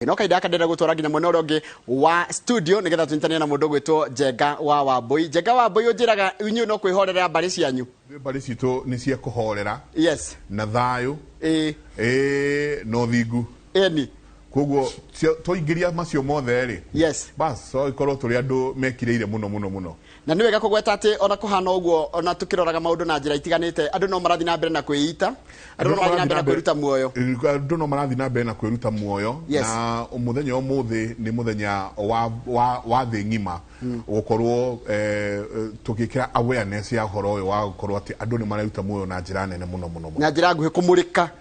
no kaida kadera gutwara nginya mwena urongi wa studio nigetha tunyitane na mundu gwitwo Njenga wa Wambui. Njenga wa Wambui unjiraga inyu no kwihorera mbari cianyu? Mbari citu ni cia kuhorera. Yes. Na thayu. No thingu. Eni. Koguo toingiria macio mothe ri. Yes. Bas so ikorwo turi andu mekireire muno. Na niwe ga kugweta ati ona kuhana uguo ona tukiroraga maundu na njira itiganite andu no marathi na mbere na kwiita andu no marathi na mbere na kwiruta muoyo andu no marathi na mbere na kwiruta muoyo na umuthenya umuthi ni muthenya wa thi ngima gukorwo tukikira awareness ya horo uyu wa gukorwo ati andu ni mararuta muoyo na njira nene muno na njira nguhi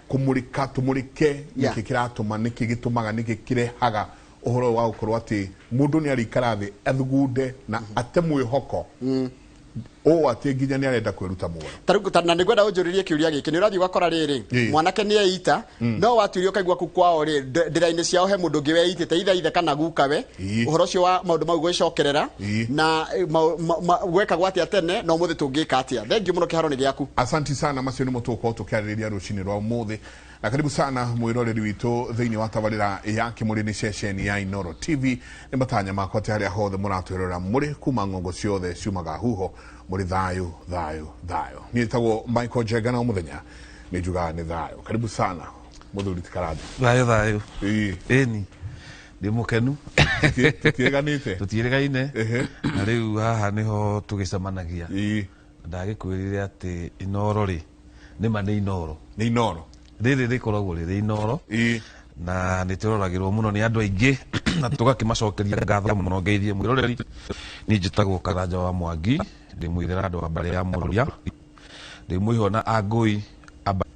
kumurika tumurike niki kiratuma niki gitumaga niki kirehaga uhoro wa gukorwo ati mundu ni arikara thi athugunde na ate mwihoko ati nginya ni arenda kwiruta muoyo tarukutana ni gwenda unjuririe kiuria giki ni urathi wakora riri mwanake ni eita no watuirio kaigwa ku kwao ri ndiraine ciao he mundu ngi weitite ithe kana gukawe uhoro cio wa maundu mau gwicokerera na gweka gwati atene no muthi tungika atia thengiu muno kiharo ni giaku. Asanti sana macio ni mutuko tukiaririria rucini rwa muthi na karibu sana mwiroreri witu thiini wa tabarira ya Kimurini session ya Inoro TV ni matanya makwa te haria hothe muratwirora muri kuma ngongo ciothe ciumaga huho muri thayu ni tagwo Michael Njenga na muthenya ni juga ni thayu. Karibu sana muthuri tikarathi thayu eni ndi mukenu tutiregaine na riu haha niho tugicemanagia ndagikwirire ati Inoro ri ni mane Inoro riri rikoragwo riri Inoro na nituroragirwo muno ni andu aingi na tugakimacokeria ngatho muno ngeithie mwiroreri ni njitagwo Karanja wa Mwangi ndi mwirera andu a mbare ya Mururia ndi mwihona Angui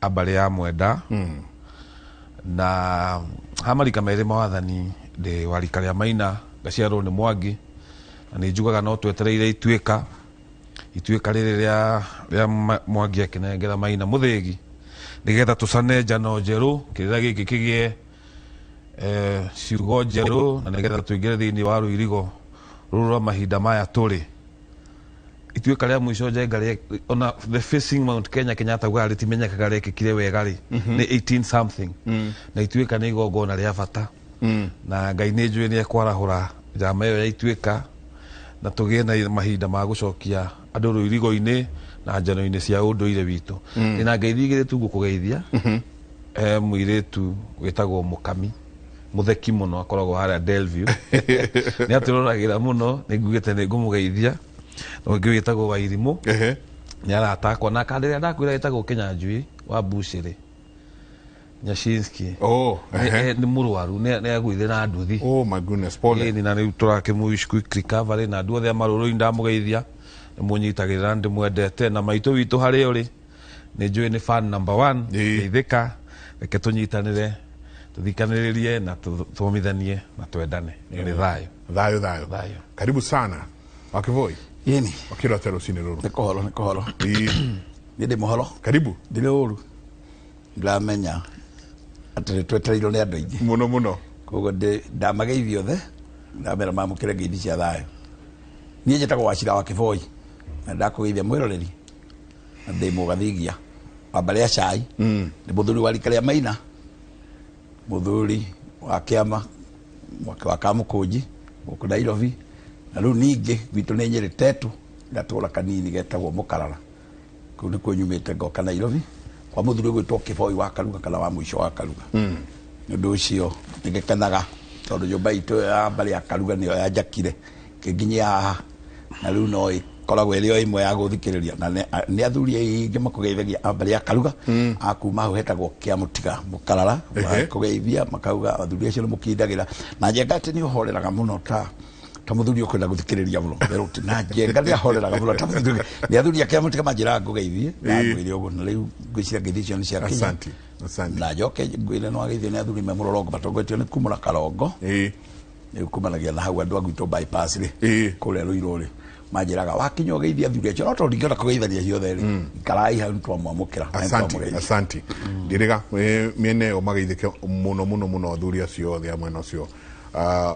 a mbare ya Mwenda na hamarika meri mawathani ndi warika ria Maina gaciarwo ni Mwangi na ni njugaga no twetereire ituika riri ria Mwangi akinengera Maina muthigi nigetha tucane njano njeru kirira giki kigie ciugo njeru na nigetha tuingire thiini wa ruirigo ruru mahinda maya turi ituika ria mwisho Njenga ona the facing Mount Kenya Kenyatta gwari timenyekaga rekikire wega ri ni 18 something na ituika ni igongona ria bata na Ngai ni njui ni ekwarahura njama iyo ya ituika na tugie na mahinda ma gucokia andu ruirigo-ini na njano-ini cia unduire witu ina ngeithigire tu gukugeithia muiretu witagwo Mukami mutheki muno akoragwo haria Delview ni aturoragira muno ni ngugite ni ngumugeithia no ngi witagwo Wairimu ni aratakwa na kandiria ndakwira witagwo Kinyanjui wa Bushiri Nyashinski ni murwaru ni agwithe na nduthi. Oh my goodness, Paul ni na riu turakimuish quick recovery na andu othe maruru ndamugeithia ni munyitagirira ndi mwendete na maitu witu hari uri ni njui ni fan number 1 geithika reke tunyitanire tuthikaniririe na thomithanie na twendane ni thayu. Karibu sana Wakivoi yeni wakirotero siniruru nikohoro ni ndi muhoro karibu ndire uru ndamenya ati twetereirwo ni andu aingi muno koguo ndamageithia othe ndamera mamukire ngeithi cia thayu nie njitagwo Wachira Wakivoi na ndakugeithia mwiroreri na ndi mugathigia wa mbare ya cai ni muthuri wa rika ria Maina muthuri wa kiama wa Kamukunji guku Nairobi na riu ningi gwitu ni Nyeri tetu gatura kanini getagwo Mukarara kuu ni kuo nyumite ngoka Nairobi kwa muthuri gwitwo Kivoi wa Karuga kana wa mwisho wa Karuga ndu ucio nigikenaga tondu nyumba itu ya mbare ya Karuga niyo yanjakire nginya haha na riu no ikoragwo iri o imwe ya guthikiriria na ni athuri aingi makugeithagia mbare ya Karuga akuma hau hetagwo Kiamutiga Mukarara kugeithia makauga athuri acio ni mukindagira na Njenga ati ni uhoreraga muno ta muthuri ukwenda guthikiriria muno beruti na Njenga ni ahoreraga muno ta muthuri ni athuri Kiamutiga manjira ngugeithie na ngwire uguo na riu ngwicira ngeithi cio ni cia Kenya. Asante na njoke ngwire no ageithie ni athuri me murorongo batongetio ni kumura Karongo ni kumanagia na hau andu agwitwo bypass ri kuria Ruiru ri manjiraga wakinya ugeithia athuri acio no tondu ingĩhota kũgeithania ciothe ri ikarai hau twamwamũkĩra. Asante ndiriga miene yo mageithike muno athuri acio othe amwe nacio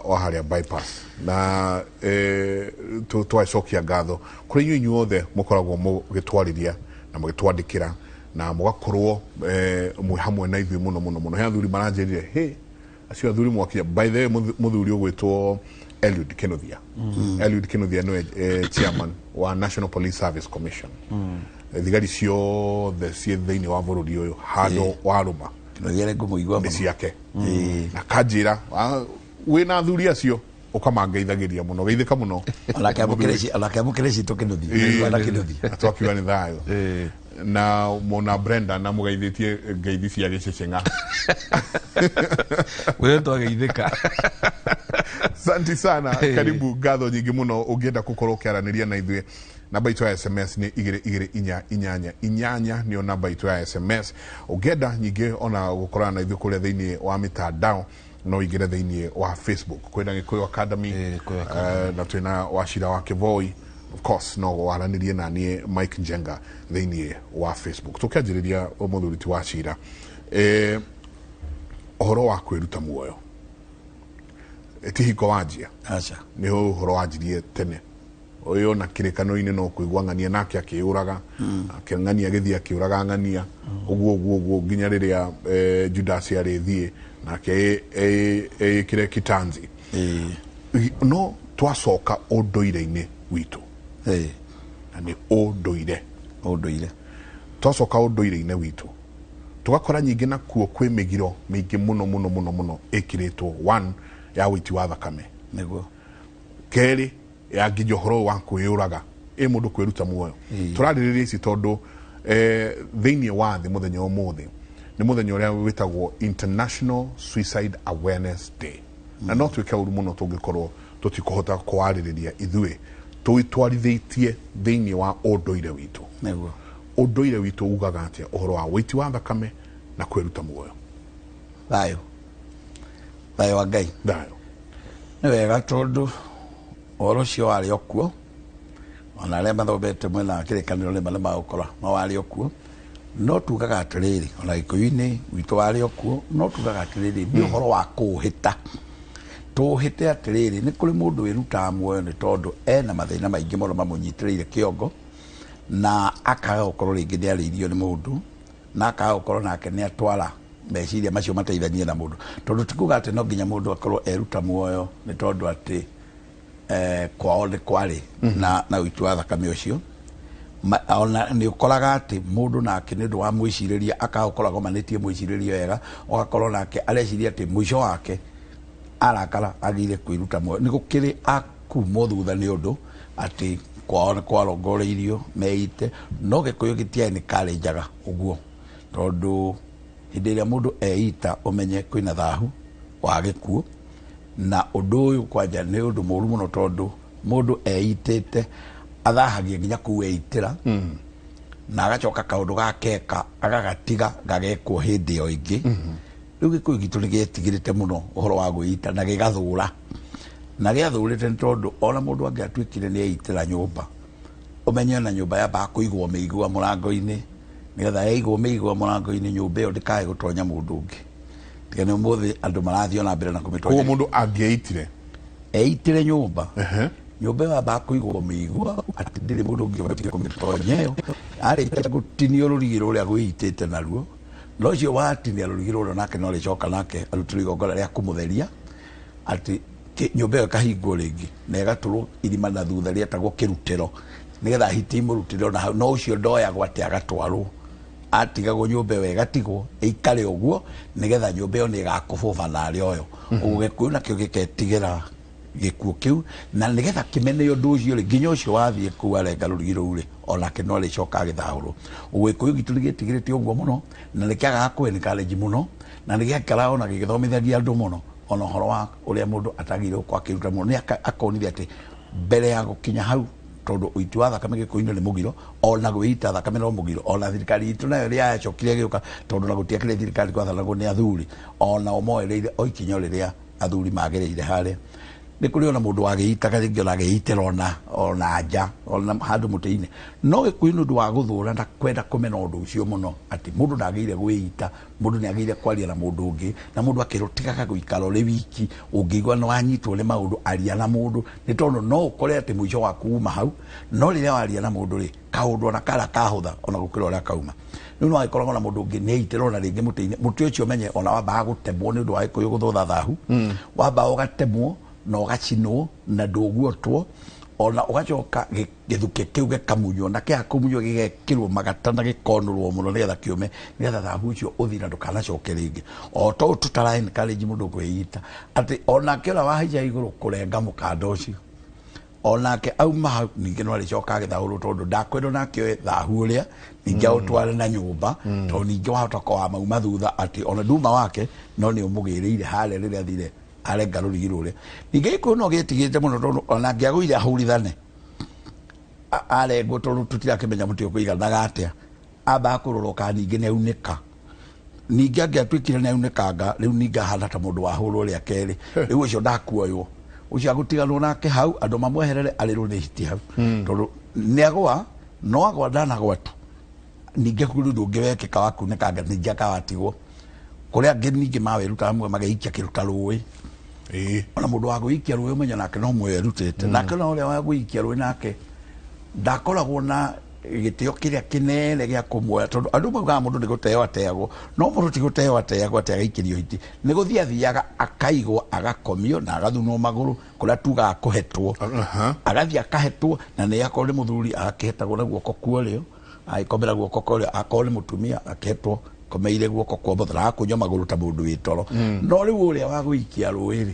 o haria bypass na twacokia ngatho kuri inyuĩ othe mukoragwo mugitwariria na mugitwandikira na mugakorwo mwe hamwe na ithuĩ muno he athuri maranjirire acio athuri mwakia by the way muthuri ugwitwo Eliud Kenothia. Eliud Kenothia no chairman wa National Police Service Commission. Thigari ciothe cie thiini wa bururi uyu hando waruma Kenothia ngumuigua muno ciake na kanjira wina athuri acio ukamangeithagiria muno geithika muno alakemukireci Kenothia na Kenothia atwakiwa ni thayo na mona Brenda na mugeithitie ngeithi cia gicecenga wewe twageithika. Asante sana. Karibu ngatho nyingi muno ungienda gukorwo ukiaraniria na ithuĩ. Namba itu ya SMS ni 2288 niyo namba itu ya SMS. Ungienda nyingi ona gukorana na ithuĩ kuria thiini wa mitandao no ingire thiini wa Facebook kwenda Gikuyu Academy na twina Wachira wa Kivoi. Of course no waranirie na nie Mike Njenga thiini wa Facebook. Tukianjiriria umuthuri ti Wachira ohoro wa kwiruta muoyo etihiko wajia acha ni uhoro wajirie tene oyo na kirekano-ini no kuigwa ng'ania nake akiuraga akeng'ania githia akiuraga ng'ania uguo nginya riria Judas arithie nake kire kitanzi no twacoka unduire-ini witu na ni unduire twacoka unduire-ini witu tugakora nyingi na kuo kwi migiro mingi muno ikiritwo one ya witi wa thakame niguo keri ya ngijohoro wa kuyuraga mundu kwiruta muoyo turaririria ici tondu thiini wa thi muthenya umuthi ni muthenya uria witagwo International Suicide Awareness Day na no twike uru muno tungikorwo tutikuhota kwaririria ithuĩ twitwarithitie thiini wa unduire witu niguo unduire witu ugaga atia uhoro wa witi wa thakame na kwiruta muoyo thayo wa Ngai thayo ni wega tondu oro cio wari okuo ona aria mathomete mwena kirikaniro ni male magukora no wari okuo no tugaga atiriri ona Gikuyu-ini witu wari okuo no tugaga atiriri ni uhoro wa kuhita tuhite atiriri ni kuri mundu wiruta muoyo ni tondu ena mathina maingi muno mamunyitiriire kiongo na akaga gukorwo ringi ni ariirio ni mundu na akaga gukorwo nake ni atwara meciria macio mateithanie na mundu tondu tikuga ati no nginya mundu akorwo eruta muoyo ni tondu ati kwao ni kwari na witu wa thakame ucio ona ni ukoraga ati mundu nake ni ndu wa mwiciriria akaga gukorwo agomanitie mwiciriria wega ugakorwo nake areciria ati mwisho wake arakara agire kwiruta muoyo ni gukiri akuma thutha ni undu ati kwao ni kwarongoreirio meite no Gikuyu gitiae ni karenjaga uguo tondu hindi iria mundu eita umenye kwina thahu wa gikuo na undu uyu kwanja ni undu muru muno tondu mundu eitite athahagia nginya kuu eitira na agacoka kaundu gakeka agagatiga gagekwo hindi o ingi riu Gikuyu gitu ni getigirite muno uhoro wa gwita na gigathura na giathurite tondu ona mundu angiatuikire ni eitira nyumba umenye na nyumba yamba kuigwo miigwa murango-ini nigetha yaigwo miigwa murango-ini nyumba iyo ndikae gutonya mundu ungi tigane umuthi andu marathio na mbere na kumitonya mundu angiaitire eitire nyumba nyumba iyo yamba kuigwo miigwa ati ndiri mundu ungi watige kumitonya iyo arĩkia gutinio rũrigi rũrĩa gwĩitĩte naruo no cio watinia rũrigi rũrũ nake no rĩcoka nake arutirwo igongona rĩa kũmũtheria ati nyumba iyo kahingwo rĩngĩ na ĩgatũrwo irima na thutha rĩetagwo kĩrutĩro nigetha hiti murutire na no ucio ndoyagwo ati agatwarwo atigagwo nyumba iyo igatigwo ikare uguo nigetha nyumba iyo ni igakububa na ari oyo Gikuyu nakio giketigira gikuo kiu na nigetha kimene undu ucio ri nginya ucio wathie ku arenga rurigi rũu onake no ricoka githahurwo Gikuyu gitu gitigirite uguo muno na nikiaga kwene college muno na nigiakara ona gigithomithania andu muno ona horo wa uria mundu atagire kwa kiruta muno ni akonithia ati mbere ya gukinya hau tondu uiti wa thakame Gikuyu-ini ni mugiro ona gwita thakame no mugiro ona thirikari itu nayo ria yacokire giuka tondu na gutiakire thirikari gwathanagwo ni athuri ona omoereire oikinyo riria athuri magereire hare ni kuri ona mundu wagiitaga ringi ona agiitira ona nja ona handu muti-ini no Gikuyu ni undu wa guthura na kwenda kumena undu ucio muno ati mundu ndagire gwiita mundu ni agire kwaria na mundu ungi na mundu akirutigaga guikara uri wiki ungigwa no anyitwo ni maundu aria na mundu ni tondu no ukore ati mwisho waku uma hau no riria waria na mundu ri kaundu ona kara kahutha ona gukira uria kauma riu no akoragwo na mundu ungi ni itiro na ringi muti-ini muti ucio menye ona wamba gutemwo ni undu wa ikuyu guthutha thahu wamba ugatemwo na ugacinwo na ndũguotwo ona ugacoka githuke kiu gikamunywo na kia kumunywo gigekirwo magata na gikonurwo muno nigetha kiume nigetha thahu ucio uthira ndukanacoke ringi o to tutara encourage mundu kwiyita ati ona kira wahija iguru kurenga mukanda ucio onake auma hau ningi no alicoka agithahurwo tondu ndakwenda nake thahu uria ningi utware na nyumba to ningi wahota kwa mauma thutha ati ona nduma wake no ni umugiriire hale riria thire arenga rurigi ruria ningi ko no getigite muno tondu ona ngiaguire ahurithane arengwo tondu tutirakimenya muti ukuiganaga atia amba kuroroka ningi ne unika ningi angiatwikire ne unikanga riu ningi ahana ta mundu wahurwo ria keri riu ucio ndakuoywo ucio agutiganwo nake hau andu mamweherere arirwo ni hiti hau tondu niagwa no agwa ndanagwatu ningi kuru ndungi wekeka wakunekanga ningi akawatigwo kuria angi ningi maweruta amwe mageikia kiruta rũĩ ona mundu wa guikia rũĩ umenya nake no mwerutite nake no uria wa guikia rũĩ nake ndakoragwo na gitio kiria kinene gia kumwoya tondu andu maugaga mundu ni guteo ateagwo no mundu ti guteo ateagwo ati agaikirio hiti ni guthia thiaga akaigwo agakomio na agathunwo maguru kuria tuga akuhetwo agathia akahetwo na ni akorwo ni muthuri agakihetagwo na guoko kuorio aikomera guoko kuorio akorwo ni mutumia akihetwo komeire guoko kwa bothra akunywa maguru ta mundu witoro no riu uria wa guikia rũĩ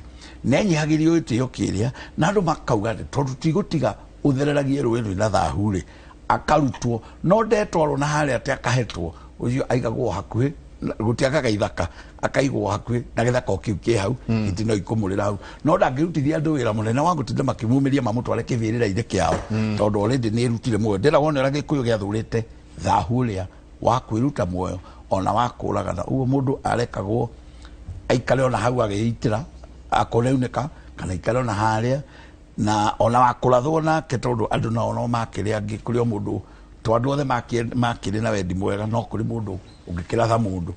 nenyihagirio itio kiria na andu makauga tondu tigutiga uthereragie rũĩ rwina thahu ri akarutwo no ndetwarwo na haria ati akahetwo ucio aigagwo hakuhi gutiagaga ithaka akaigwo hakuhi na githaka kiu ki hau itino ikumurira hau no ndangirutithia andu wira munene wa gutinda makimumiria mamutware kibirira-ini kiao tondu already ni rutire muoyo ndira wona ura gikuyu giathurite thahu ria wa kwiruta muoyo ona wakuragana uguo mundu arekagwo aikare ona hau agiitira akoneuneka kana ikare ona haria na ona wakurathwo nake tondu andu no makiria angi kuri mundu to andu othe makiri na wendi mwega no kuri mundu ungikiratha mundu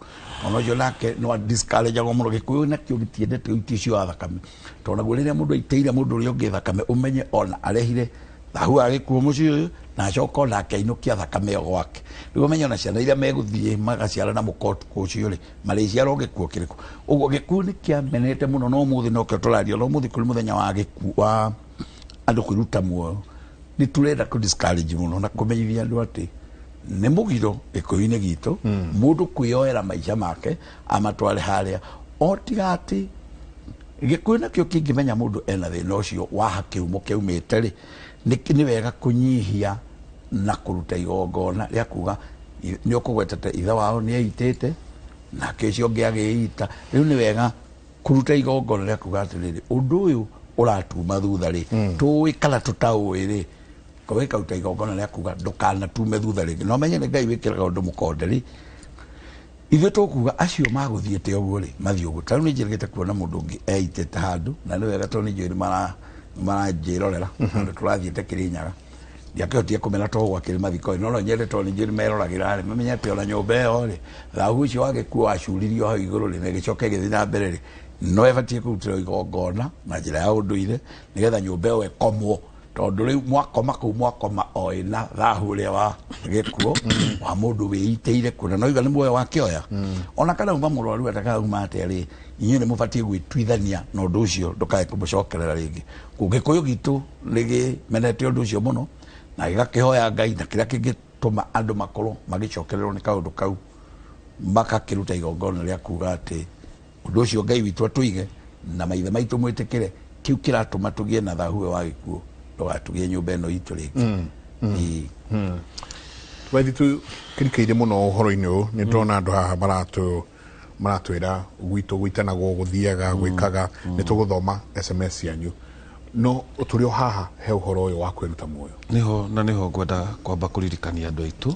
ona ucio nake no discourage agwo muno gikuyu na kio gitiendete utisio athakame tondu guriria mundu aiteire mundu uri ungi thakame umenye ona arehire thahu agikuo mucio na acoka nake ainukia thakame gwake riu menye ona ciana iria meguthie magaciara na mukotu kucio ri mariciara gikuo kiriku uguo gikuo ni kiamenete muno no muthi no kio turario no muthi kuri muthenya wa gikuo wa andu kwiruta muoyo ni turenda ku discourage muno na kumenyithia andu ati ni mugiro gikuyu-ini gitu mundu kwioera maisha make amatware haria otiga ati gikuyu nakio kingimenya mundu ena thina ucio wa hakiumo kiumite ri ni wega kunyihia na kuruta igongona ria kuga ni ukugwetete ithe wao ni aitite na kicio ngiagiita riu ni wega kuruta igongona ria kuga atiriri undu uyu uratuma thutha ri tuwi kana tutawi ri koweka uta igongona ria kuga ndukana tume thutha ri no menye ni Ngai wikiraga undu mukonderi ithe tukuga acio maguthiete uguo ri mathio uguo tariu ni njirigite kuona mundu ungi eitete handu na ni wega to ni njiri maranjirorera andu turathiete Kirinyaga ndiakihotia kumena to gwakiri mathiko no nyende to ni njiri meroragira ri mamenye ati ona nyumba iyo ri thahu ucio wagikuo acuririo hau iguru ri negicoke githi na mbere ri no ebatie kurutira igongona na njira ya unduire nigetha nyumba iyo ekomwo tondu riu mwakoma oina thahu ria wa gikuo wa mundu wiiteire kuna no iga ni muoyo wakioya ona kana uma murwaru ataka uma ateri inyu ni mubatie gwitwithania no undu ucio ndukae kumucokerera ringi gugikuyu gitu rigi menete undu ucio muno na igakihoya Ngai na kiria kingituma andu makorwo magicokererwo ni kaundu kau makakiruta igongona ria kuga ati undu ucio Ngai witu atuige na maithe maitu mwitikire kiu kiratuma tugie na thahu wa gikuo ndugatugie nyumba ino itu ringi Wethi tu kirikaire muno uhoro-ini uyu ni ndona andu haha maratwira gwitu gwitanagwo guthiaga gwikaga ni tuguthoma SMS yanyu no uturio haha he uhoro uyu wa kwiruta muoyo niho ngwenda kwamba kuririkania andu aitu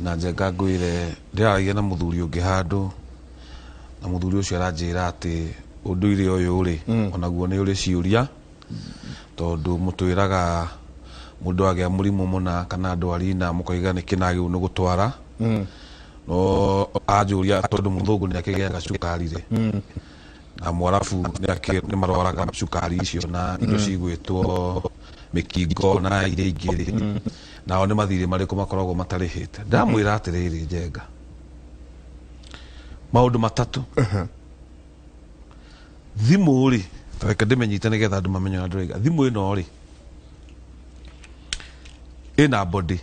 na njenga ngwire ndiragia na muthuri ungi handu na muthuri ucio aranjira ati unduire uyu ri onaguo ni uri ciuria tondu mutwiraga mundu agia murimu muna kana ndwari na mukoiga ni kinagi unu gutwara no ajuria tondu muthungu ni akigiaga cukari ri na mwarafu ni marwaraga cukari icio na indo cigwitwo mikingo na iria ingĩ ri nao nĩ mathirĩ marĩkũ makoragwo matarĩhĩte. Ndamwĩra atĩrĩrĩ Njenga, maũndũ matatũ. Thimũ rĩ, reke ndĩmenyite nĩgetha andũ mamenye ũrĩa ndĩroiga. Thimũ ĩno rĩ ĩna body.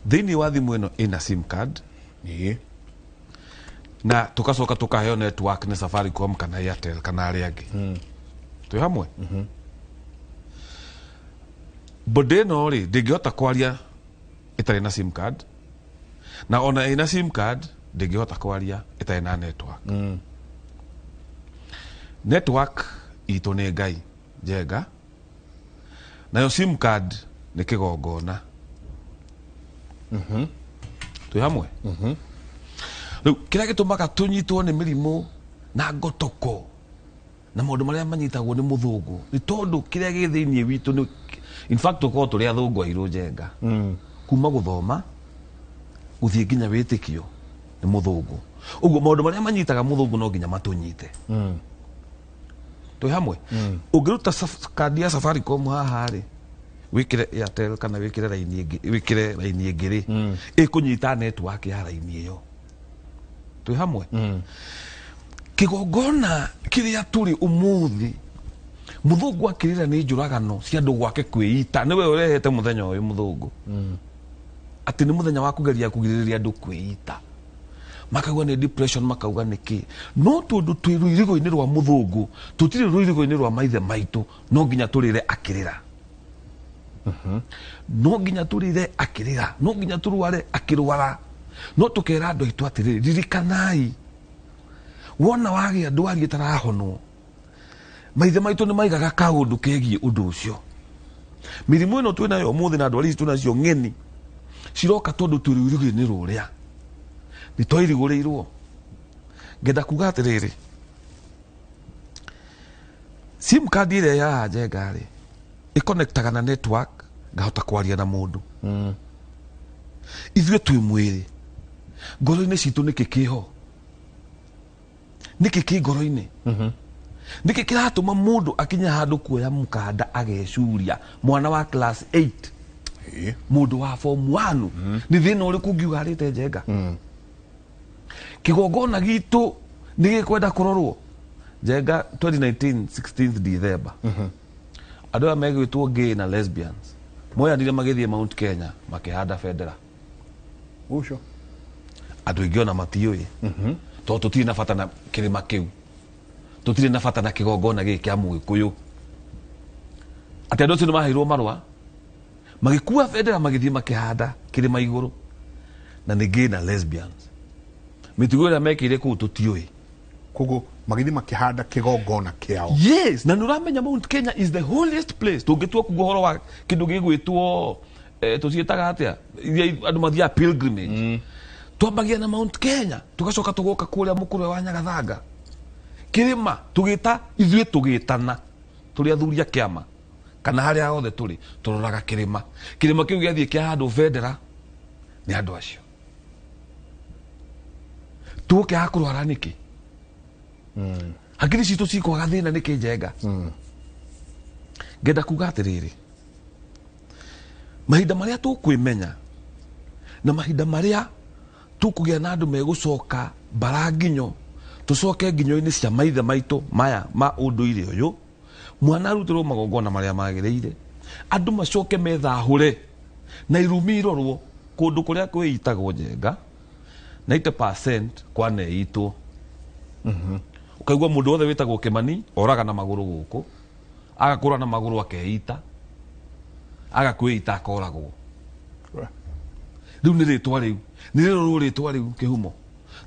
Thĩinĩ wa thimũ ĩno ĩna sim card. Na tũgacoka tũkaheo network nĩ Safaricom kana Airtel kana arĩa angĩ. Twĩ hamwe? Body ĩno rĩ ndĩngĩhota kwaria ĩtarĩ na sim card, na ona ĩna sim card ndĩngĩhota kwaria ĩtarĩ na network. Network itũ nĩ Ngai Njenga, nayo sim card nĩ kĩgongona. Twĩ hamwe? Rĩu kĩrĩa gĩtũmaga tũnyitwo nĩ mĩrimũ na ngotoko na maũndũ marĩa manyitagwo nĩ mũthũngũ nĩ tondũ kĩrĩa gĩ thĩinĩ witũ nĩ, in fact tũkoragwo tũrĩ athũngũ airũ Njenga. Kuma gũthoma gũthiĩ nginya wĩtĩkio nĩ mũthũngũ. Ũguo maũndũ marĩa manyitaga mũthũngũ no nginya matũnyite. Twĩ hamwe? Ũngĩruta kandi ya Safaricom haha rĩ, wĩkĩre Airtel kana wĩkĩre raini ĩngĩ rĩ, ĩkũnyita network ya raini ĩyo. Twĩ hamwe? Kĩgongona kĩrĩa tũrĩ ũmũthĩ, mũthũngũ akĩrĩra nĩ njũragano cia andũ gwake kwĩita. Nĩwe ũrehete mũthenya ũyũ mũthũngũ, atĩ nĩ mũthenya wa kũgeria kũgirĩrĩria andũ kwĩita. Makauga nĩ depression, makauga nĩkĩ. No tondũ twĩ rũirigo-inĩ rwa mũthũngũ, tũtirĩ rũirigo-inĩ rwa maithe maitũ, no nginya tũrĩre akĩrĩra. No nginya tũrĩre akĩrĩra, no nginya tũrware akĩrwara. No tũkera andũ aitũ atĩrĩrĩ, ririkanai wona wagĩa ndwari ĩtarahonwo, maithe maitũ nĩ maigaga kaũndũ kegiĩ ũndũ ũcio. Mĩrimũ ĩno twĩ nayo ũmũthĩ na ndwari ici twĩ nacio ng'eni ciroka tondũ twĩ rũirigo-inĩ rũrĩa nĩ twairigũrĩirwo. Ngenda kuga atĩrĩrĩ, sim card ĩrĩa ya Njenga rĩ ĩkonektaga na network, ngahota kwaria na mũndũ. Ithuĩ twĩ mwĩrĩ, ngoro-inĩ citũ nĩkĩ kĩho? Nĩkĩ kĩ ngoro-inĩ? Nĩkĩ kĩratũma mũndũ akinya handũ kuoya mũkanda ageciria? Mwana wa class 8, mũndũ wa form 1, nĩ thĩna ũrĩkũ ũngiuga arĩte Njenga? Kĩgongona gitũ nĩ gĩkwenda kũrorwo Njenga. 2019 16th December, andũ aya megwĩtwo gay na lesbians moyanire magĩthiĩ Mount Kenya makĩhanda bendera. Ucio Andũ aingĩ ona matiũĩ, tondũ tũtirĩ na bata na kĩrĩma kĩu, tũtirĩ na bata na kĩgongona gĩkĩ kĩa Mũgĩkũyũ. Atĩ andũ acio nĩ maheirwo marũa magĩkua bendera magĩthiĩ makĩhanda kĩrĩma igũrũ, na nĩ gay na lesbians. Mĩtugo ĩrĩa mekĩire kũu tũtiũĩ. koguo magĩthiĩ makĩhanda kĩgongona kĩao. Yes, na nĩ ũramenya Mount Kenya is the holiest place. Tũngĩtua kuga ũhoro wa kĩndũ gĩgwĩtwo tũciĩtaga atĩa, iria andũ mathiaga pilgrimage, twambagia na Mount Kenya tũgacoka tũgoka kũrĩa mũkũrwe wa Nyagathanga kĩrĩma, tũgĩta ithuĩ tũgĩtana tũrĩ athuri a kĩama kana harĩa hothe tũrĩ tũroraga kĩrĩma. Kĩrĩma kĩu gĩathiĩ kĩahandwo bendera nĩ andũ acio. Tũgũkĩaga kũrwara nĩkĩ? Hakiri citũ cikwaga thĩna nĩkĩ Njenga? Ngenda kuga atĩrĩrĩ, mahinda marĩa tũkwĩmenya na mahinda marĩa tũkũgĩa na andũ megũcoka mbara nginyo, tũcoke nginyo-inĩ cia maithe maitũ maya ma ũndũire ũyũ, mwana arutĩrwo magongona marĩa magĩrĩire, andũ macoke methahũre na irumi irorwo kũndũ kũrĩa kwĩitagwo Njenga 90% kwaneitwo. Ukaigua mũndũ wothe wĩtagwo Kĩmani oraga na magũrũ gũkũ, agakũra na magũrũ akeita, agakwĩita akoragwo. Rĩu nĩ rĩtwa rĩu, nĩ rĩrorwo rĩtwa rĩu kĩhumo.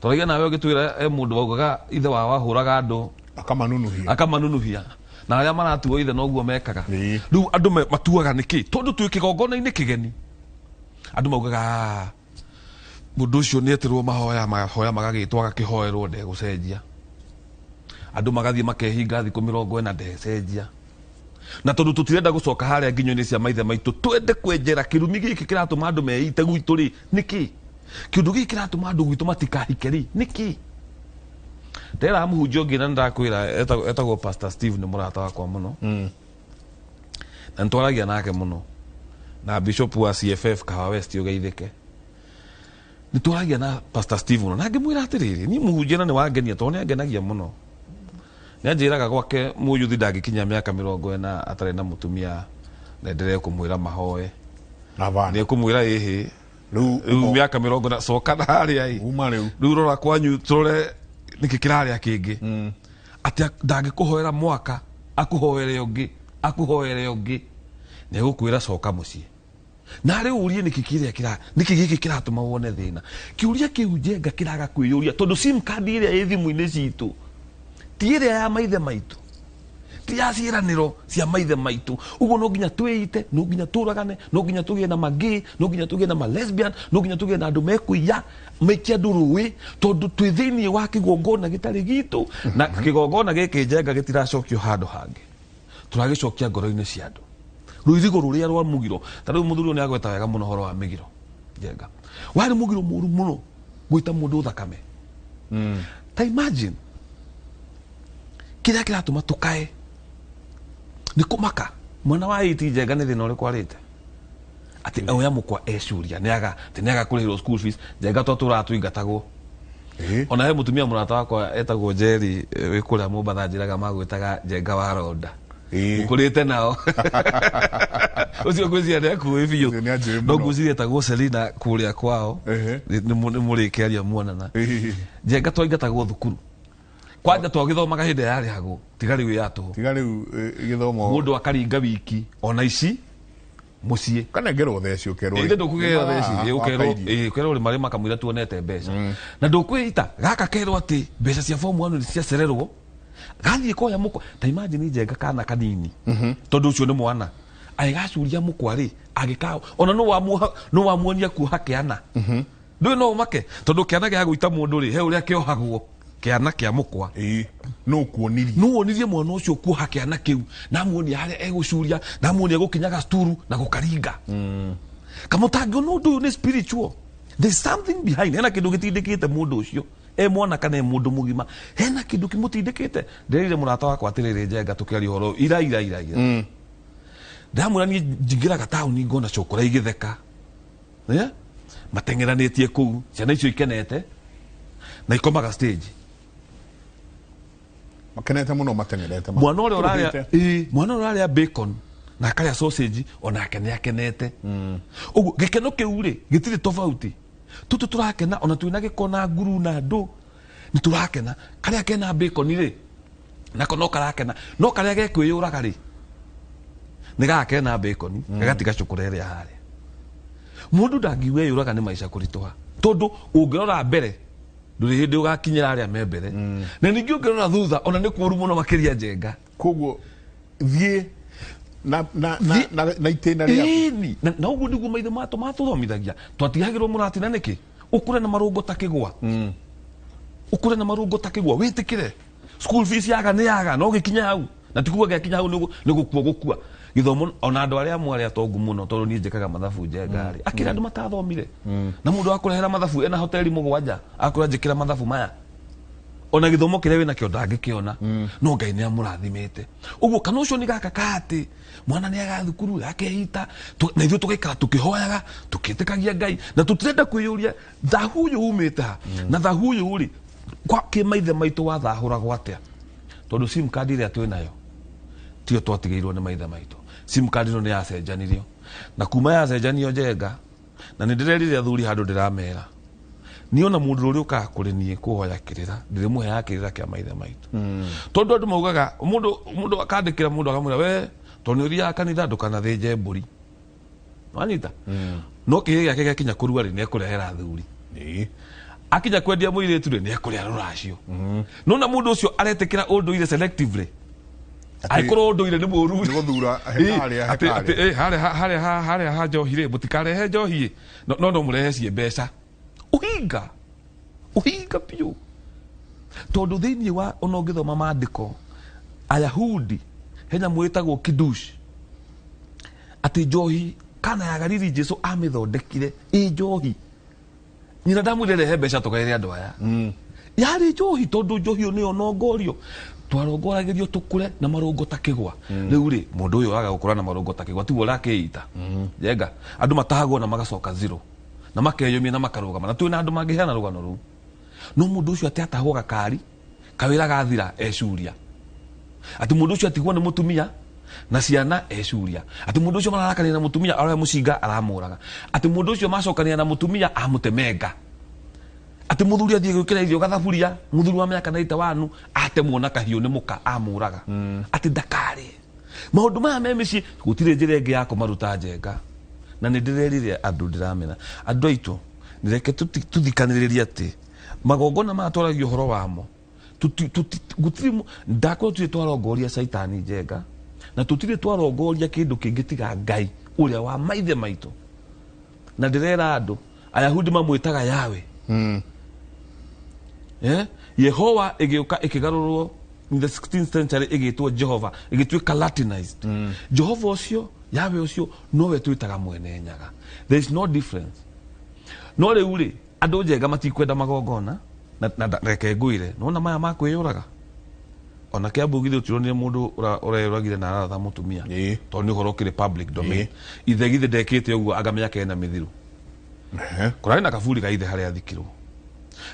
Twagia nawe ũgĩtwĩra mũndũ waugaga ithe wao ahũraga andũ akamanunuhia, na arĩa maratuo ithe noguo mekaga. Rĩu andũ matuaga nĩkĩ? Tondũ twĩ kĩgongona-inĩ kĩgeni. Andũ maugaga mũndũ ũcio nĩ etirwo mahoya magagĩtwo agakĩhoerwo ndegũcenjia. Andũ magathiĩ makehinga thikũ 40 ndecenjia. Na tondũ tũtirenda gũcoka harĩa nginyo-inĩ cia maithe maitũ, twende kwenjera kĩrumi gĩkĩ kĩratũma andũ meite gwitũ rĩ, nĩkĩ? Kĩũndũ gĩkĩ kĩratũma andũ gwitũ matikahike rĩ, nĩkĩ? Ndera mũhunjia ũngĩ na ndakwĩra etagwo Pastor Steve, nĩ mũrata wakwa mũno, na nĩtwaragia nake mũno. na bishop wa CFF Kahawa West ugeithike ni turagia na Pastor Steve na ngimwira atiriri ni muhunjia na ni wangenia to ni angenagia muno ni anjiraga gwake muyuthi ndagikinya miaka 40 atare na mutumia na ndere kumwira mahoe na bana ni kumwira ihi riu miaka 40 na soka na hari ai uma riu rora kwanyu tore nikikirari akingi ati ndangikuhoera mwaka akuhoere ungi ne gukwira soka mucie na riu urie nikigiki kiratuma wone thina kiuria kiu Njenga kiraga kwiyuria tondu sim card iria i thimu-ini citu ti iria ya maithe maitu ti ya ciraniro cia maithe maitu uguo no nginya twite no nginya turagane no nginya tugie na magi no nginya tugie na lesbian no nginya tugie na andu mekuiya maikia nduruwi tondu twi thiini wa kigongona gitari gitu na kigongona giki Njenga gitiracokio handu hangi turagicokia ngoro-ini cia andu ruirigo ruria rwa mugiro tariu muthuri ni agweta wega muno horo wa migiro Njenga wari mugiro muru muno gwita mundu thakame ta imagine kiria kiratuma tukae ni kumaka mwana wa iti Njenga ni thina uriku arite ati oya mukwa ecuria niaga kurihirwo school fees Njenga to turatuingatagwo ona he mutumia murata wakwa etagwo Jerry wikuria Mombatha njiraga magwitaga Njenga wa Ronda mukurite nao ucio kwizia ne kuwi biu no ngucirie etagwo Selina kuria kwao ni murikeria muonana Njenga twaingatagwo thukuru kwanja twagithomaga hindi yari hago tigari wi yatu tigari githomo mundu akaringa wiki ona ici mucie kana ngero theci ukerwo inde ndukugera theci ukerwo ri mari makamwira tuonete mbeca na ndukwita gaka kerwo ati mbeca cia form 1 cia cererwo gathie koya mukwa ta imagine Njenga kana kanini tondu ucio ni mwana aigacuria mukwa ri agikao ona no wamuonia kuha kiana ndu no make tondu kiana gia guita mundu ri he uria kiohagwo kiana kia mukwa no wonirie mwana ucio kuha kiana kiu na muonia haria egucuria na muonia gukinyaga sturu na gukaringa kamutangi no ndu ni spiritual there's something behind hena kindu gitindikite mundu ucio mwana kana mundu mugima hena kindu kimutindikite ndirire murata wakwa atiriri Njenga tukiaria horo ira ndamwira ni njingira gatauni ngona cokora igitheka matengeranitie kuu ciana icio ikenete na ikomaga stage makenete muno matengerete mwana uria uraria bacon na akaria sausage ona akenete uguo gikeno kiu ri gitiri tofauti tutu turakena ona twina gikona nguru na ndu ni turakena karia kena bacon ri nako no karakena no karia gekwiyuraga ri ni gakena bacon gagatiga cukurere hari mundu ndangiwe yuraga ni maisha kurituha tondu ungirora mbere nduri hindi ugakinyira aria me mbere na ningi ungirora thutha ona ni kuru muno makiria Njenga koguo thie na itena ria na uguo niguo maithe matuthomithagia twatigagirwo muratina niki ukure na marungo ta kigwa ukure na marungo ta kigwa witikire school fees yaga no gikinya hau na tikuwa gikinya hau ni gukua githomo ona andu aria mwari atongu muno tondu ni njikaga mathabu Njenga ri akira andu matathomire na mundu akurehera mathabu ena hoteli mugwanja akura njikira mathabu maya ona githomo kiria wina kio ndangikiona no Ngai ni amurathimite uguo kana ucio ni gaka kati mwana ni agathukuru akehita na ithuĩ tugaikara tukihoyaga tukitikagia Ngai na tutirenda kwiyuria thahuyu umite ha na thahuyu ri kwa kimaithe maitu wathahuragwo atia tondu sim card iria twinayo tio twatigeirwo ni maithe maitu sim card no ni yacenjanirio na kuma yacenjanio Njenga na ni ndirerire athuri handu ndiramera niona mundu uri uka kuri nie kuhoya kirira ndirimuhe yakirira kia maithe maitu tondu andu maugaga mundu akandikira mundu akamwira we tondu uria kanitha ndukanathinje mburi wanita no kihe giake giakinya kurua ri ni ekurehera athuri akinya kwendia muiritu ri ni ekuria ruracio nona mundu ucio aretikira unduire selectively aikoro unduire ni muru ni guthura haria ha njohire mutikarehe njohi no murehe cie mbeca uhinga piu tondu thiini wa ona ngithoma maandiko Ayahudi henya mwitagwo kidush ati njohi kana ya gariri Jesu amithondekire njohi nyina ndamwire rehe mbeca tukaire andu aya yari njohi tondu njohi yo niyo nongorio twarongoragirio tukure na marungo ta kigwa riu ri mundu uyu aga gukura na marungo ta kigwa tiwo rakiita jenga andu matahagwo na magacoka zero na makeyumia na makarugama na twina andu mangihana rugano ru no mundu ucio ati atahwo gakari kawira gathira ecuria ati mundu ucio atigwo ni mutumia na ciana ecuria ati mundu ucio mararakania na mutumia ara mucinga aramuraga ati mundu ucio macokania na mutumia amutemenga ati muthuri athie gwikira irio gathaburia muthuri wa miaka na ita wanu atemwo na kahiu ni muka amuraga ati ndakari maundu maya me mici gutire njira ingi ya kumaruta njenga na ni ndirerire andu ndiramena andu aitu nireke tuthikaniririe ati magongona matwaragio horo wamo gutiri ndako tu twarongoria saitani njenga na tutire twarongoria kindu kingi tiga Ngai uria wa maithe maitu na ndirera andu ayahudi mamwitaga yawe Yehova igeuka ikigarurwo in the 16th century igitwo Jehova igitwika Latinized Jehova ucio yawe ucio nowe twitaga mwene nyaga there is no difference no riu ri andu njenga matikwenda magongona na reke nguire nona maya makwiyuraga ona Kiambu githio turonire mundu ureyuragire na aratha mutumia to ni horo kire public domain ithe githe ndekite uguo agamenya kena mithiru kurari na kaburi ga ithe haria thikirwo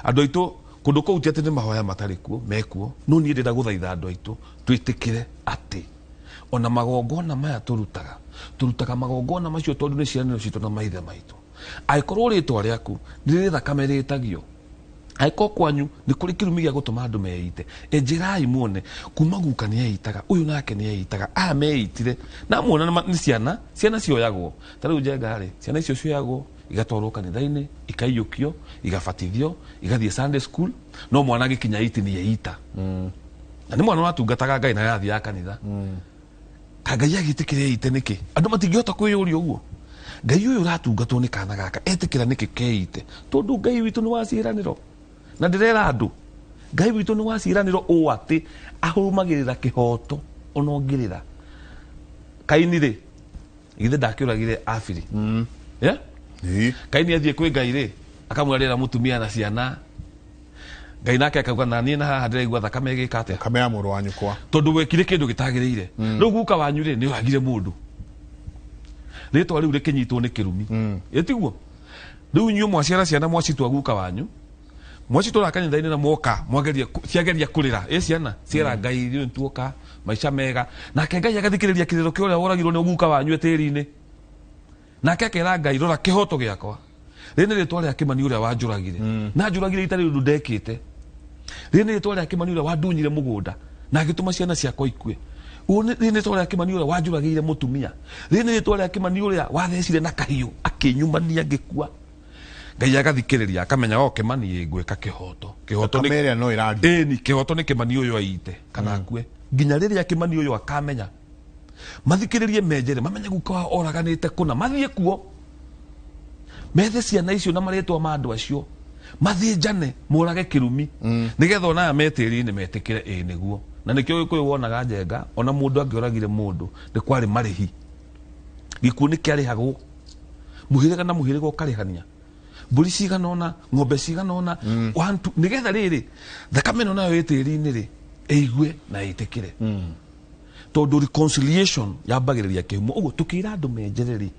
andu aitu kundu kou tiate ni mahoya matari kuo mekuo no ni ndenda guthaitha andu aitu twitikire ati ona magongona maya turutaga magongona macio tondu ni ciana cito na maithe maitu aikorwo ritwa riaku ndiri thakame ritagio aiko kwanyu ni kuri kirumi gia gutuma andu meite enjirai muone kuma guka ni eitaga uyu nake ni eitaga meitire na muona ni ciana cioyagwo tari njenga ri ciana icio cioyagwo igatwarwo kanitha-ini ikaiyukio igabatithio igathie Sunday school no mwana gikinya 8 ni eita na ni mwana watungataga Ngai na yathia kanitha Ngai agitikire eite niki andu matingihota kwiyuria uguo Ngai uyu ratungatwo ni kana gaka etikira niki keite tondu Ngai witu ni waciraniro na ndirera andu Ngai witu ni waciraniro o ati ahurumagirira kihoto onongirira Kaini ri ithe ndakiuragire Afiri Kaini athie kwi Ngai ri akamwarira mutumia na ciana Ngai nake akauga na nie na haha ndiraigua thakame gikate thakame ya muru wanyu kwa tondu wekire kindu gitagiriire riu guka wanyu ri ni wagire mundu ritwa riu rikinyitwo ni kirumi etiguo riu nyu mwaciara ciana mwacitwa guka wanyu mwacitwa kanitha-ini na mwoka ciageria kurira ciana ciera Ngai riu tuoka maica mega nake Ngai agathikiriria kiriro kia uria woragirwo ni guka wanyu etiri-ini nake akera Ngai rora kihoto giakwa rene ritwa ria Kimani uria wanjuragire na njuragire itari undu ndekite rene ritwa ria Kimani uria wandunyire mugunda na agituma ciana ciakwa ikue rene ritwa ria Kimani uria wanjuragire mutumia rene ritwa ria Kimani uria wathecire na kahiu akinyumania ngikua Ngai agathikiriria akamenya Kimani ngwika kihoto kameria no irari ni kihoto ni Kimani uyu aite kana akue nginya riria Kimani uyu akamenya mathikiririe menjere mamenye guka wa oraganite kuna mathie kuo methe ciana icio na maritwa ma andu acio mathie njane murage kirumi nigetha ona metiri ni metikire niguo na nikio gikuyu wonaga njenga ona mundu angioragire mundu ni kwari marihi gikuo ni kiarihagwo muhiriga na muhiriga ukarihania mburi ciganona ng'ombe ciganona nigetha riri thakame no nayo itiri-ini ri eigue na itikire tondu reconciliation yambagiriria kihumo uguo tukira andu menjereri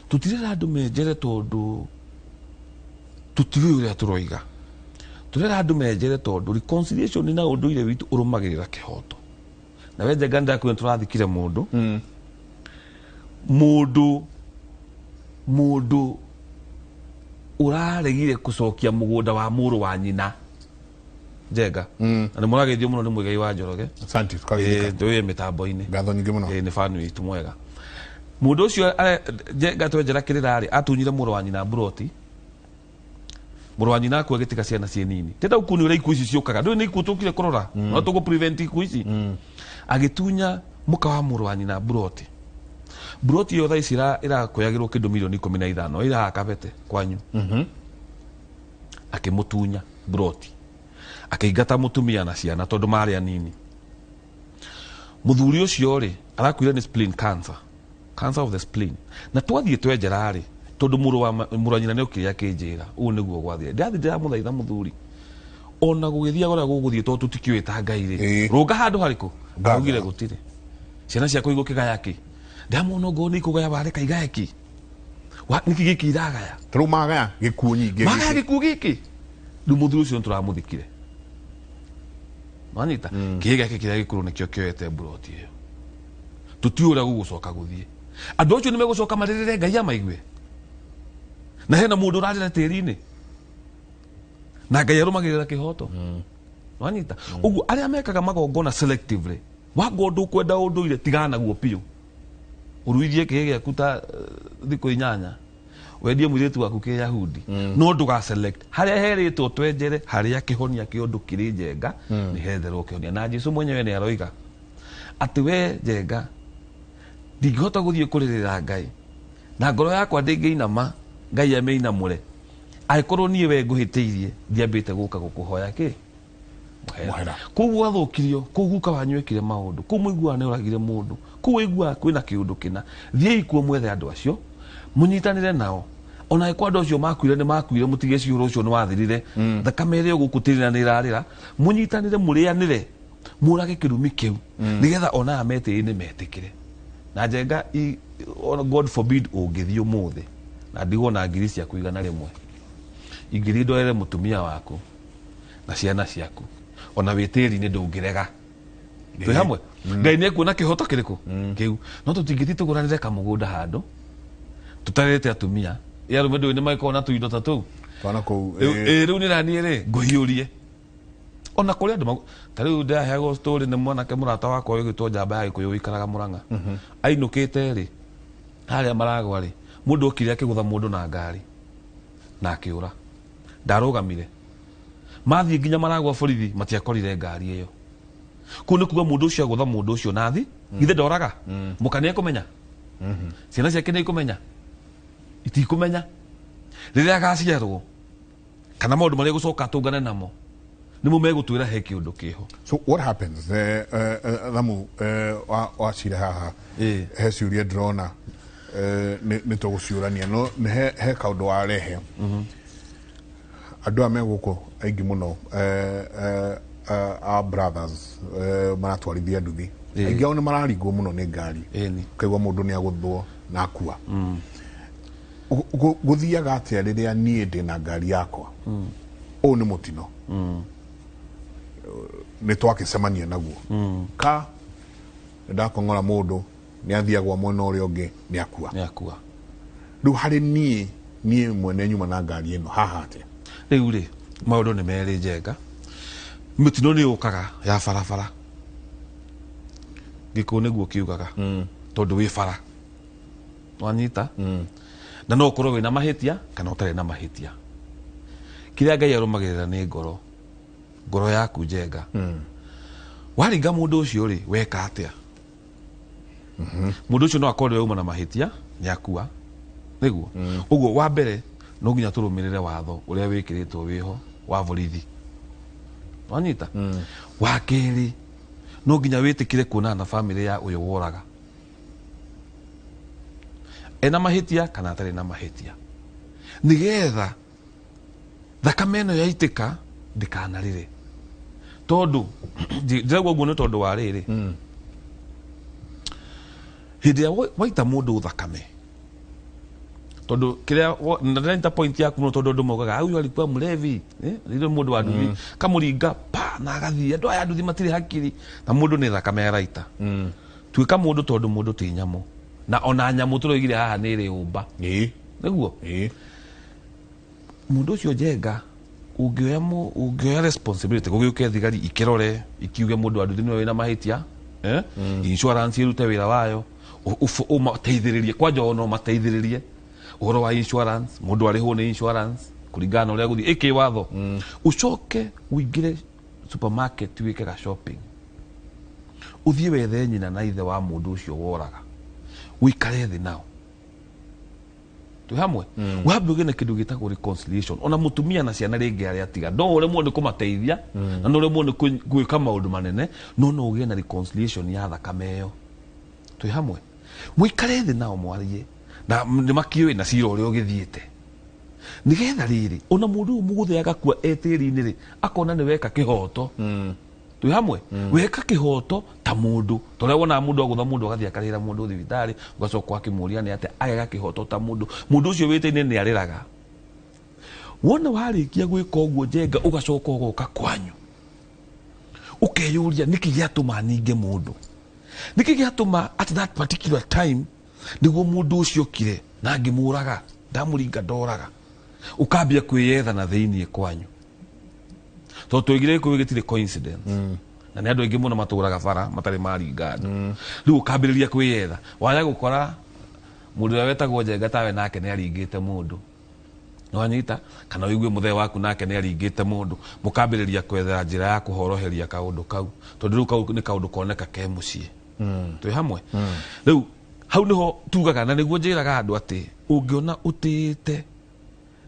tutirira andu menjere tondu tutiri uria turoiga turira andu menjere tondu reconciliation ni na unduire witu urumagirira kihoto na we njenga ndakwira turathikire mundu uraregire kucokia mugunda wa muru wa nyina njenga na ni muragithio muno ni Muigai wa Njoroge asante tukagithika ndoye mitambo-ini ngatho nyingi muno ni fanu witu mwega mundu ucio njenga twenjera kirira ri atunyire muru wa nyina Buroti muru wa nyina akwa gitika ciana cie nini tenda ukuni uri ikuici ciukaga ndu ni ikutukire kurora no tugo prevent ikuici agitunya muka wa muru wa nyina Buroti yo thaisi ira kuyagirwo kindu milioni 15 ira akabete kwanyu akimutunya Buroti akaigata mutumia na ciana tondu mari anini muthuri ucio ri arakwire ni spleen cancer of the spleen na twathie twenjera ri tondu muru wa nyina ni ukiria kinjira u niguo gwathire ndathi ndiramuthaitha muthuri ona gugithia gora guguthie to tutikiwita ngai ri runga handu hariku ngagire gutire ciana ciakwa igukigaya ki ndamona ngo ni kugaya bare kaigaya ki wa niki giki iragaya tru magaya gikuo nyingi magaya gikuo giki ndu muthuri ucio turamuthikire manita kiga kiria gikuru nikio kioete buroti iyo tutiura gugucoka guthie andu acio nimegucoka maririre ngai amaigwe na hena mundu urarira tiri-ini na ngai arumagirira kihoto manita uguo aria mekaga magongona selectively wago ndu kwenda unduire tigana guo piu uruithie kihe giaku ta thiku 8 wendie muiritu waku ki Yahudi no nduga select haria heritwo twenjere haria kihonia kiundu kiri njenga ni hetherwo kihonia na Jesu mwenyewe ni aroiga ati we njenga ndingihota guthie kuririra ngai na ngoro yakwa ndingiinama ngai ameinamure aikorwo nie we nguhitiirie ndiambite guka gukuhoya ki muhera koguo athukirio koguo ka wanywekire maundu koguo igua ne uragire mundu koguo igua kwina kiundu kina thie ikuo mwethe andu acio munyitanire nao ona ikwa andu acio makuire ni makuire mutige ciuro ucio ni wathirire thakame ire gukutirira ni irarira munyitanire murianire murage kirumi kiu nigetha ona amete ni metikire na njenga God forbid ungithie umuthi na ndigona ngiri cia kuigana rimwe ingiri ndoere mutumia waku na ciana ciaku ona witiri ni ndungirega twi hamwe ngai ni ekuona kihoto kiriku kiu no tutingiti tuguranire kamugunda handu tutarete atumia yarume ndu ni maikona tuindo tatu twana ku riu ni rani ri nguhiurie ona kuri andu tariu ndaheagwo story ni mwanake murata wakwa wigitwo njamba ya Gikuyu wikaraga Murang'a ainukite ri haria maragwa ri mundu okire akigutha mundu na ngari na akiura ndarugamire mathie nginya maragwa borithi matiakorire ngari iyo kuni kuga mundu ucio agutha mundu ucio nathi githe ndoraga mukania kumenya ciana ciake ni kumenya itikumenya riria agaciarwo kana maundu maria gucoka tungane namo nimo megutwira he kiundu kiho. So what happens Thamu wacire haha he ciuria ndrona ni tuguciurania no he kaundu warehe andu ame guku aingi muno our brothers maratwarithia nduthi aingi ao ni mararingwo muno ni ngari kaigwa mundu ni aguthwo na akua guthiaga atia riria nie ndina ngari yakwa o ni mutino ni twakicemania naguo ka ndakongora mundu ni athiagwa mwena uria ungi ni akua riu hari nie mwene nyuma na ngari ino haha atia riu ri maundu ni meri njenga mutino ni ukaga ya barabara Gikuyu niguo kiugaga tondu wi bara wanyita na no ukorwo wina mahitia kana utari na mahitia kiria ngai arumagirira ni ngoro yaku njenga waringa mundu ucio ri weka atia mundu ucio no akorwo uma na mahitia ni akua niguo uguo wa mbere no nginya turumirire watho uria wikiritwo wiho wa borithi wanyita wa keri no nginya witikire kuona na family ya uyo woraga ena mahitia kana atari na mahitia nigetha thakame ino yaitika ndikanarire tondu ndiragwo guo ni tondu wa riri hindi ya waita mundu thakame tondu kiria na point yaku no tondu ndu mogaga au alikuwa mlevi ndio mundu wa nduthi kamuringa pa na agathia ndu aya nduthi matiri hakiri na mundu ni thakame raita twika mundu tondu mundu ti nyamu na ona nyamu turoigire haha ni ri umba niguo mundu ucio njenga ungioya responsibility gugiuke thigari ikirore ikiuge mundu wa nduthi ni wina mahitia insurance irute wira wayo umateithiririe kwanja ono mateithiririe uhoro wa insurance mundu ariho ni insurance kuringana uria guthi iki watho ucoke uingire supermarket wikega shopping uthie wethe nyina na ithe wa mundu ucio woraga uikare thi nao tu hamwe wambe ugene kindu gitagwo reconciliation ona mutumia na ciana ringi aria tiga ndo ure muone kumateithia na ndo ure muone gwika maundu manene no ugie na reconciliation ya thakame iyo tu hamwe muikare thi nao mwarie na ni makiwe na cira uria ugithiete nigetha riri ona mundu muguthe agakua etiri-ini ri akona ni weka kihoto twi hamwe weka kihoto ta mundu toria wona mundu agutha mundu agathia akarira mundu thibitari ugacoka akimuria ni ate ageka kihoto ta mundu ucio wite-ini ni ariraga wona warikia gwika uguo Njenga ugacoka ugoka kwanyu ukeyuria niki giatuma ninge mundu niki giatuma at that particular time niguo mundu ucio kire na ngimuraga ndamuringa ndoraga ukambia kwiyetha na thiini kwanyu to twigire kwigitire coincidence na ni andu aingi muno maturaga bara matari maringana riu ukambiriria kwiyetha waya gukora mundu uria wetagwo Njenga tawe nake ni aringite mundu nwanyita kana wigue muthee waku nake ni aringite mundu mukambiriria kwethera njira ya kuhoroheria kaundu kau tondu riu kau ni kaundu koneka ke mucii twi hamwe riu hau niho tugaga na niguo njiraga andu ati ungiona utite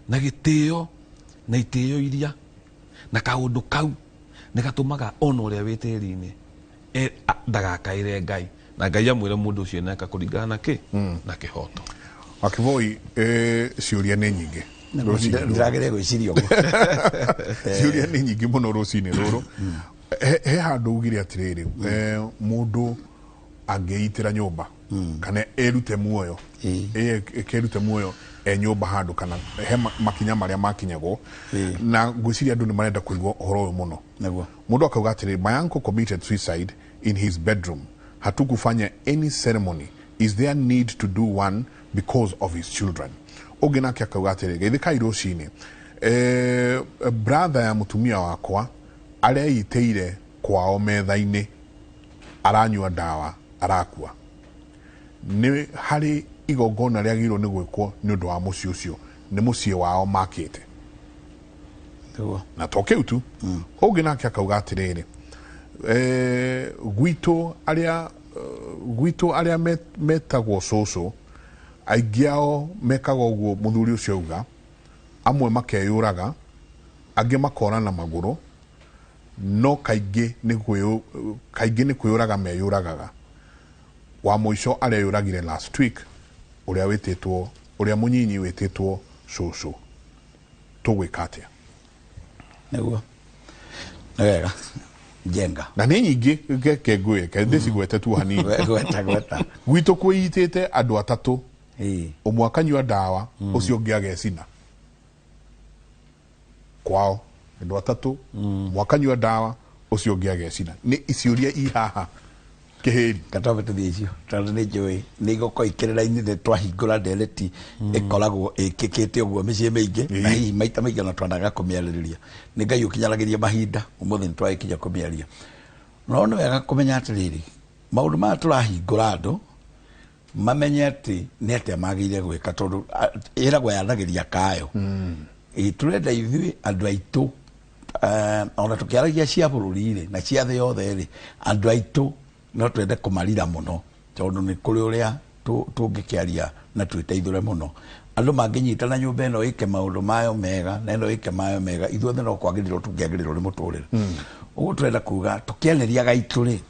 na gitio na itio iria na kaundu kau ni gatumaga ona uria witiri-ini ndagakaire Ngai na Ngai amwire mundu ucio neka kuringana na ki na kihoto Wakivoi ciuria ni nyingi ndiragire gwiciria uguo ciuria ni nyingi muno rucini ruru he handu ugire atiriri mundu angeitira nyumba kana erute muoyo kerute muoyo nyumba handu kana he makinya maria makinyagwo na ngwiciria andu ni marenda kuigwa uhoro uyu muno naguo mundu akauga atiriri my uncle committed suicide in his bedroom hatukufanya any ceremony is there need to do one because of his children ogena kya akauga atiriri geithika irucini brother ya mutumia wakwa areiteire kwao metha-ini aranyua ndawa arakua ni hari igongona riagirwo ni gwikwo ni undu wa mucii ucio ni mucii wao makite na toke utu ogena kya akauga atiriri gwitu aria metagwo cucu aingi ao mekaga uguo muthuri ucio auga amwe makeyuraga angi makorana maguru no kaingi ni kwiyuraga meyuragaga wa muico areyuragire last week uria munyinyi wititwo cucu tugwika atia naguo wega Njenga na ni nyingi ke gwika ndicigwete tu hanini gweta gwitu kwiyitite andu atatu umwe akanyua ndawa ucio ungi agecina kwao andu atatu mwakanyua ndawa ucio ungi agecina ni iciuria ihaha kihiri katobe tuthie icio tondu ni njui ni igoko ikirira-ini ni twahingura ndereti ikoragwo ikikite uguo micii mingi na hihi maita maingi ona twandaga kumiaririria ni Ngai ukinyaragiria mahinda umuthi ni twagikinya kumiaria no ni wega kumenya atiriri maundu maya turahingura andu mamenye ati ni atia magire gwika tondu iragwo yanagiria kayo turenda ithui andu aitu ona tukiaragia cia bururi-ri na cia thi yothe ri andu aitu no twende kumarira muno tondu ni kuri uria tungikiaria na twiteithure muno andu manginyitana nyumba ino ike maundu mayo mega na ino ike mayo mega ithuothe no kwagirirwo tungiagirirwo ni muturire uguo turenda kuga tukianeria gaitu ri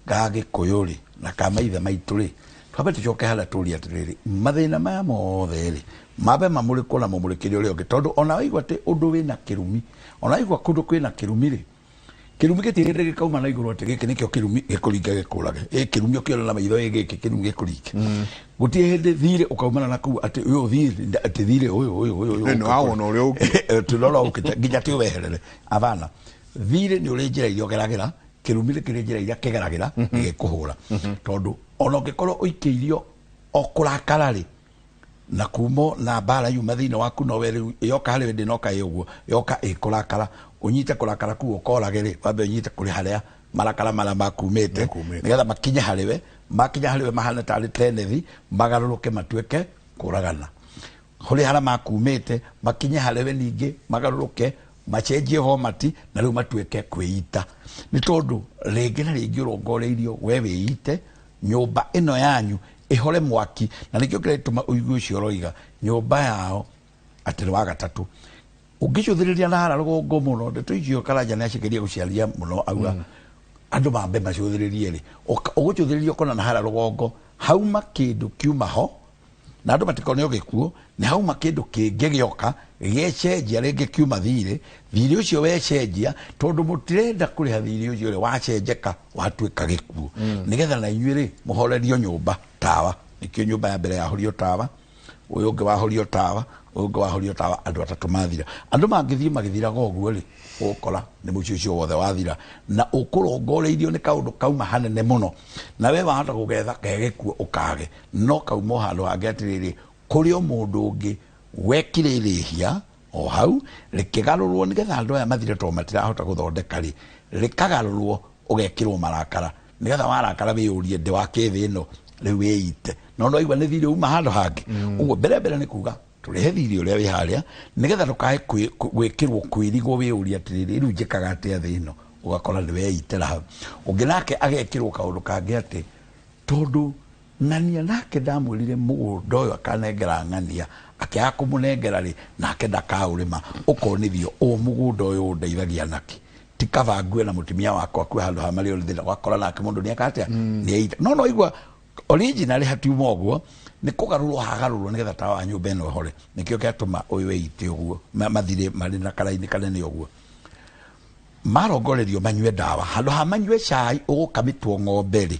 ga Gikuyu ri na ka maithe maitu ri twabe tucoke haria turia atiriri mathina maya mothe ri mabe mamurikwo na mumurikiri uria ungi tondu ona waigua ati undu wina kirumi ona waigua kundu kwina kirumi ri kirumi gitirire gikauma na iguru ati giki nikio kirumi gikuringe gikurage kirumi ukiona na maitho giki kirumi gikuringe gutie hindi thire ukaumana na kuu ati uyu thire ati thire uyu no awona uria uki tulora ukite nginya ti uweherere avana thire ni uri njira iria ogeragira kirumi kiri njira iria kigeragira gikuhura tondu ona ungikorwo uikiirio okurakara ri na kumo na bara yuma thina waku no weri yoka hari wendi no kai uguo yoka ikurakara unyite kurakara ku ukoragere wabe unyite kuri haria marakara mara makumite nigetha makinye hariwe mahana tari tenethi magaruruke matuike kuragana huri hara makumite makinye hariwe ningi magaruruke machenjie homati na riu matuike kwiita ni tondu ringi na ringi urongoreirio we wiite nyumba ino yanyu ihore mwaki na nikio kiretuma uigu ucio roiga nyumba yao atiri wa gatatu ungicuthiriria na hara rugongo muno ndeto icio Karanja ni acikiria guciaria muno auga andu mambe macuthiririe ri ugucuthiriria kona na hara rugongo hauma kindu kiuma ho na andu matikone gikuo ni hauma kindu kingi gioka gecenjia ringi kiuma thiri ucio wecenjia tondu mutirenda kuriha thiri ucio ri wacenjeka watuika gikuo nigetha na inyuĩ muhorerio nyumba tawa nikio nyumba ya mbere yahorio tawa uyu ungi wahorio tawa uyu ungi wahorio tawa andu atatu mathira andu mangithii magithiraga uguo ri ukora ni mucio ucio wothe wathira na ukurongoreirio ni kaundu kauma hanene muno na we wahota kugetha kegekuo ukage no kauma handu hangi atiriri kuri o mundu ungi wekire irihia o hau rikigarurwo nigetha andu aya mathire to matirahota guthondeka ri rikagarurwo ugekirwo marakara nigetha warakara wiyurie ndi wa kithi ino riu wiite no igwa ni thire uma handu hangi uguo mbere ni kuga turihe thiri uria wi haria nigetha tukae gwikirwo kwirigwo wiyuria atiriri riu njikaga atia thi ino ugakora ni weitera hau ungi nake agekirwo kaundu kangi ati tondu ng'ania nake ndamwirire mugunda uyu akanengera ng'ania akiaga kumunengera ri nake ndakaurima ukonithio o mugunda uyu ndeithagia naki tikava ngue na mutimia wakwa kwi handu hamari uri thina gwakora nake mundu ni akatia ni eita no igwa originally hatiuma uguo ni kugarurwo hagarurwo nigetha tawa wa nyumba ino hore nikio kiatuma uyu eite uguo mathire mari na karaini kanene uguo marongorerio manywe dawa handu ha manywe cai ugukamitwo ng'ombe ri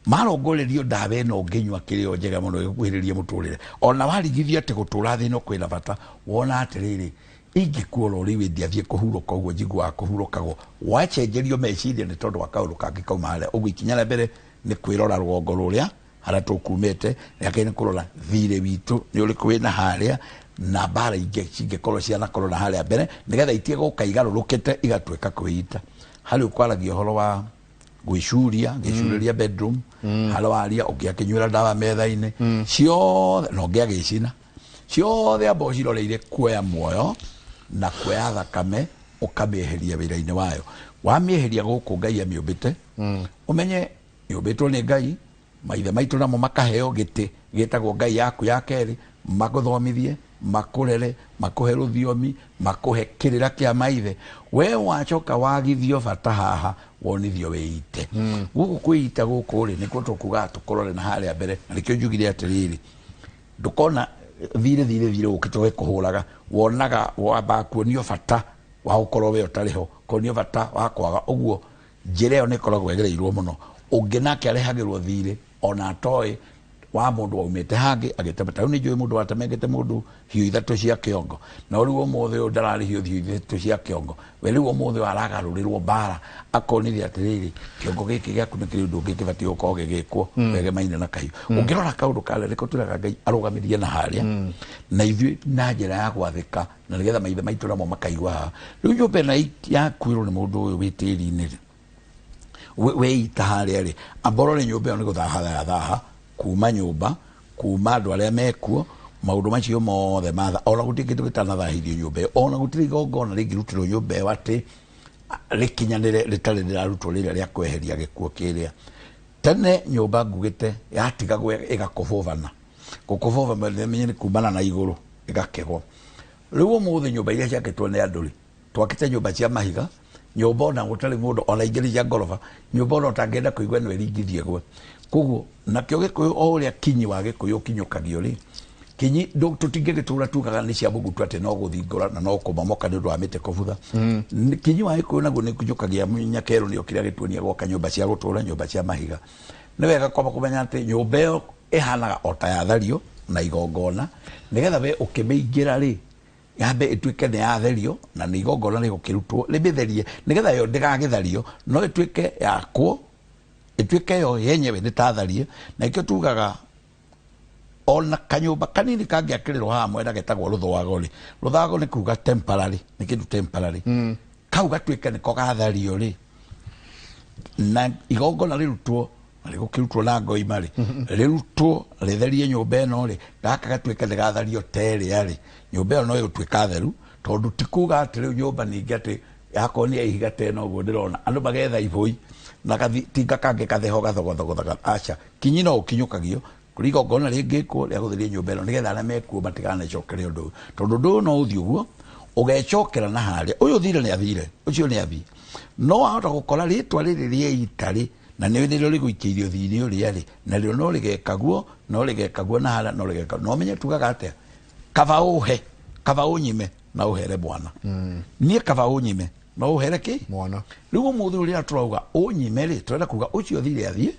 marongorerio dawa ino nginywa kirio njega muno iguhiririe muturire ona warigithia ati gutura thino kwina bata wona atiriri ingikuora uri wendiathie kuhuruka uguo njigua kuhurukagwo wacenjerio meciria ni tondu wa kaundu kangi kauma haria uguo ikinya mbere ni kwirora rwongo ruria haria tukumite ni kurora thire witu ni uri kwina haria na bara inge cingikorwo ciana korona haria mbere nigetha itie gukaigarurukite igatuika kwita hari ukwaragia horo wa gwicuria gicuriria bedroom hala waria ukiakinywira dawa metha-ini ciothe no ngiagicina ciothe abo ciroreire kuoya muoyo na kuoya thakame ukamieheria wira-ini wayo wamieheria guku Ngai amiumbite umenye iumbitwo ni Ngai maithe maitu namo makaheo giti gitagwo Ngai yaku ya keri maguthomithie makurere makuhe ruthiomi makuhe kirira kia maithe we wacoka wagithio bata haha wonithio weite guku kwita guku ri nikuo tukuga tukorore na haria mbere nikio njugire atiriri ndukona thire ukitoe kuhuraga wonaga wamba kuonio bata wa gukorwo we utariho kuonio bata wa kwaga uguo njira iyo nikoragwo egereirwo muno ungi nake arehagirwo thire ona atoe wa mundu waumite hangi agitemeta ni njui mundu watemengete mundu hiu ithatu cia kiongo na riu umuthe uyu ndarari hiu ithatu cia kiongo we riu umuthe aragarurirwo bara akonithia atiriri kiongo giki giaku ni kindu gikibati ukorwo gigikwo wege maine na kahiu ungirora kaundu kale riko turaga Ngai arugamirie na haria na ithui na njira ya gwathika na nigetha maithe maitu namo makaigwa riu nyumba na yakwirwo ni mundu uyu witiri-ini we ita haria ri amborore nyumba iyo ni guthaha kuma nyumba kuma andu aria mekuo maundu macio mothe matha ona gutingitu gitanathahirio nyumba iyo ona gutiri igongona ringirutirwo nyumba iyo ati rikinyanire ritari rirarutwo riria ria kweheria gikuo kiria tene nyumba ngugite yatigagwo igakobovana gukobova menye ni kumana na iguru igakegwo riu umuthe nyumba iria ciakitwo ni anduri twakite nyumba cia mahiga nyumba ona gutari mundu ona ingiri cia ngoroba nyumba ona utangenda kuigwa ni ringithie gwe koguo nakio gikuyu o uria kinyi wa gikuyu kinyukagio ri kinyi tutingigitura tugaga ni cia mugutu ati no guthingura na no kumomoka ni undu wa mite kubutha kinyi wa gikuyu naguo ni kinyukagia nyakero ni okiria gituonia gwoka nyumba cia gutura nyumba cia mahiga ni wega kwamba kumenya ati nyumba iyo ihanaga ota ya thario na igongona nigetha we ukimeingira ri yambe ituike ni yatherio na ni igongona ni gukirutwo libitherie nigetha yo ndigagithario no ituike yakwo ituike yo yenyewe ni tatharie na ikio tugaga ona kanyumba kanini kangiakirirwo haha mwena getagwo ruthago ri ruthago ni kuga temporary ni kindu temporary kau gatuike niko gathario ri na igongona rirutwo gukirutwo na ngoi mari rirutwo ritherie nyumba ino ri gaka gatuike ni gathario tere ari nyumba ino no ituika theru tondu tikuga ati riu nyumba ningi ati yako ni ihiga tena uguo ndirona andu magetha ibui na tinga kange katheho gathogothoga acha kinyi no ukinyukagio kurigo ngona ringikwo ria gutheria nyumba ino nigetha aria mekuo matigane cokere undu tondu ndu no uthi uguo ugecokera na haria uyu thire ni athire ucio ni athi no ahota gukora ritwa riri rie itari na nä rä rä gå ikä irio thini å rä arä na rä o no rä gekaguo na hara no rä gekaguo no menye tugaga atä kaba å he kaba å nyime na å here mwana niä kaba å nyime no å here kä mwana rä u må thä å rä a tå rauga å nyime rä tårenda kuga å cio thire athiä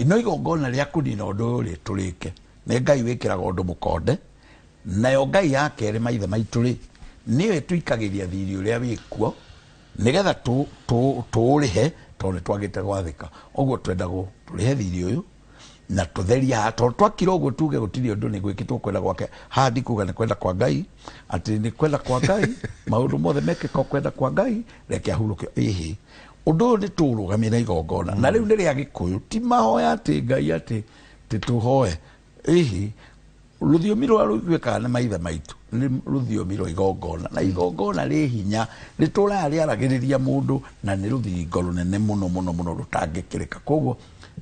no igongona rä a kå nina å ndå å yå rä tå rä ke nä Ngai wä kä raga å ndå må konde nayo Ngai ya kerä maithe maitå rä nä we tå ikagä ria thiri å rä a wä kuo nä getha tå rä he tondå nä twagä te gwathä ka å guo twendagwo tå rä he thiri å yå na tå theria haha tondå twakira å guo tuge gå tirä å ndå nä gwä kä two kwenda gwake haha ndikuga nä kwenda kwa Ngai atä nä kwenda kwa Ngai maå ndå mothe mekä ka kwenda kwa Ngai reke ahurå ke ä å ndå å yå nä tå rå gamä ra igongona na rä u nä rä a gä kå yå ti mahoya atä Ngai atä tå hoe ä rå thiomi rwa rå iguä kaga nä maithe maitå nä rå thiomi rwa igongona na igongona rä hinya rä tå raga rä aragä rä ria må ndå na nä rå thiringo rå nene må no må no må no rå tangä kä rä ka koguo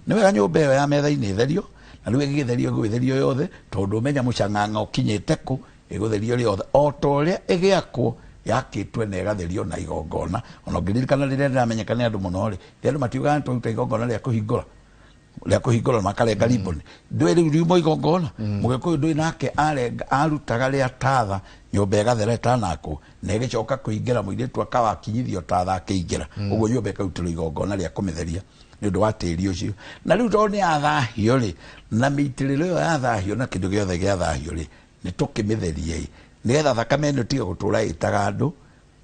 nä wega nyå mba ä yo ya metha-inä therio na rä u ä gä therio ä gå therio yothe tondå menya må cang'ang'a å kinyä te kå ä gå therio rä othe o ta å rä a ä gä akwo yakä two na ä gatherio na igongona ona å ngä ririkana rä rä a ndä ramenyeka nä andå må no rä rä andå matiugaga nä twaruta igongona rä a kå hingå ra makarenga riboni ndå rä u riuma igongona må gä kå yå ndå nake arutaga rä a tatha nyå mba ä gathera ätanakwo na ä gä coka kå ingä ra må irä tu akawakinyithio tatha akä ingä ra å guo nyå mba ä karutä rwo igongona rä a kå mä theria nä å ndå wa tä ri å cio na rä u tondå nä yathahio rä na mä itä rä ro ä yo yathahio na kä ndå gä othe gä athahio rä nä tå kä mä therie nä getha thakame ä no tiga gå tå ra ä taga andå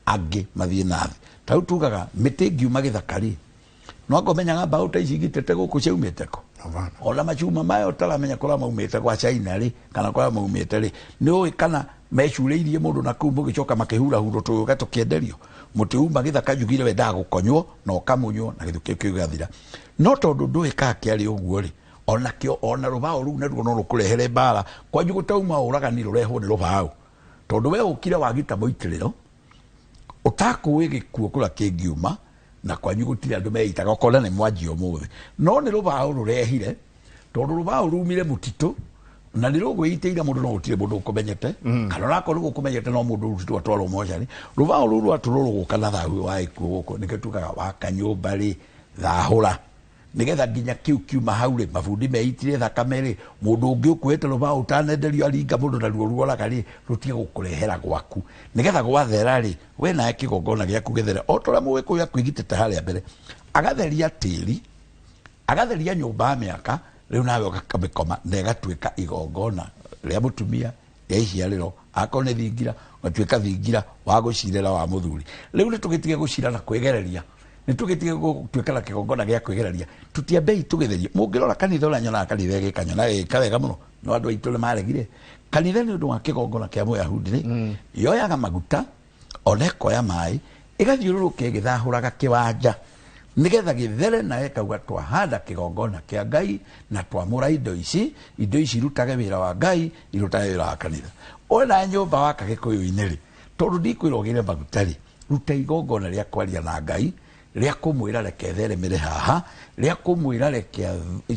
angä mathiä nathä ta rä u tugaga mä tä ngiuma gä thaka rä no ngomenyaga mbaå ta ici igitete gå kå ciaumä te ko ona macuma mayo taramenya kå ra maumä te gwa China rä kana kå ra maumä te rä nä å ä kana mecurä irie må ndå na kå u må gä coka makä hurahurå tå gä tå kä enderio må tä uma gä thaka njugire wendaga gå konywo na å kamå nywo na gä thå kä kä gathira no tondå ndå ä kaga kä arä å guo rä ona rå baå rå u naruo no rå kå rehere mbara kwanyu gå tauma å ragani rå rehwo nä rå baå tondå we å kire wagita må itä rä ro å takå ä gä kuo kå ra kä ngiuma na kwanyu gutire andu meitaga okona ni mwanjio muthi no ni rubaũ rurehire tondu rubaũ rumire mutito na ni rugwiteira mundu no gutire mundu ukumenyete kana nako ni gukumenyete no mundu rutitwo atwarwo mochari rubaũ ruru rwatururwo gukana thahu wa ikuo guko niketukaga wa kanyumba ri thahura nigetha nginya kiu kiuma hau ri mabundi meitire thakame ri mundu ungi ukuite rubaũ utanenderio aringa mundu na ruo ruoraga ri rutige gukurehera gwaku nigetha gwathera ri we nae kigongona giaku githere o toria mugikuyu akwigitete haria mbere agatheria tiri agatheria nyumba miaka riu nawe ugakamikoma na igatuika igongona ria mutumia ya iciariro akorwo ni thingira gatuika thingira wa gucirira wa muthuri riu ni tugitige gucira na kwigereria ni tugitige gutuikana kigongona gia kwigereria tutiambei tugitherie mungirora kanitha uria nyonaga kanitha gikanyona gika wega muno no andu aitu ni maregire kanitha ni undu wa kigongona kia muyahudi ri yoyaga maguta ona ĩkoya maĩ ĩgathiũrũrũka ĩgĩthahũraga kĩwanja nigetha gĩthere na ĩkauga twahanda kĩgongona kĩa Ngai na twamũra indo ici irutage wĩra wa Ngai irutage wĩra wa kanitha ona nyũmba waka gĩkũyũ-inĩ rĩ tondũ ndikwĩra ũgĩre maguta rĩ ruta igongona rĩa kwaria na Ngai rĩa kũmwĩra reke theremere haha rĩa kũmwĩra reke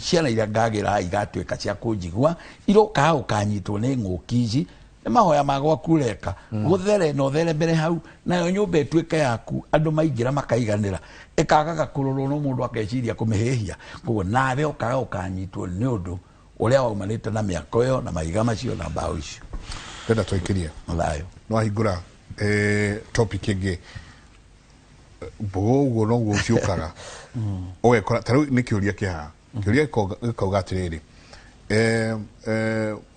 ciana iria ngagĩra igatuĩka cia kũnjigua iroka ũkanyitwo nĩ ng'ũki ici nĩ mahoya magwaku reka gũthere no theremere hau nayo nyũmba ĩtuĩke yaku andũ maingĩra makaiganĩra ĩkagaga kũrorwo no mũndũ akeciria kũmĩhĩhia koguo nawe ũkaga ũkanyitwo nĩ ũndũ ũrĩa waumanĩte na mĩako ĩyo na mahiga macio na mbaũ icio twenda twaikirie thayo no ahingũra topic ĩngĩ mbũgũ ũguo noguo ciũkaga ũgekora ta rĩu nĩ kĩũria kĩhaha kĩũria gĩkauga atĩrĩrĩ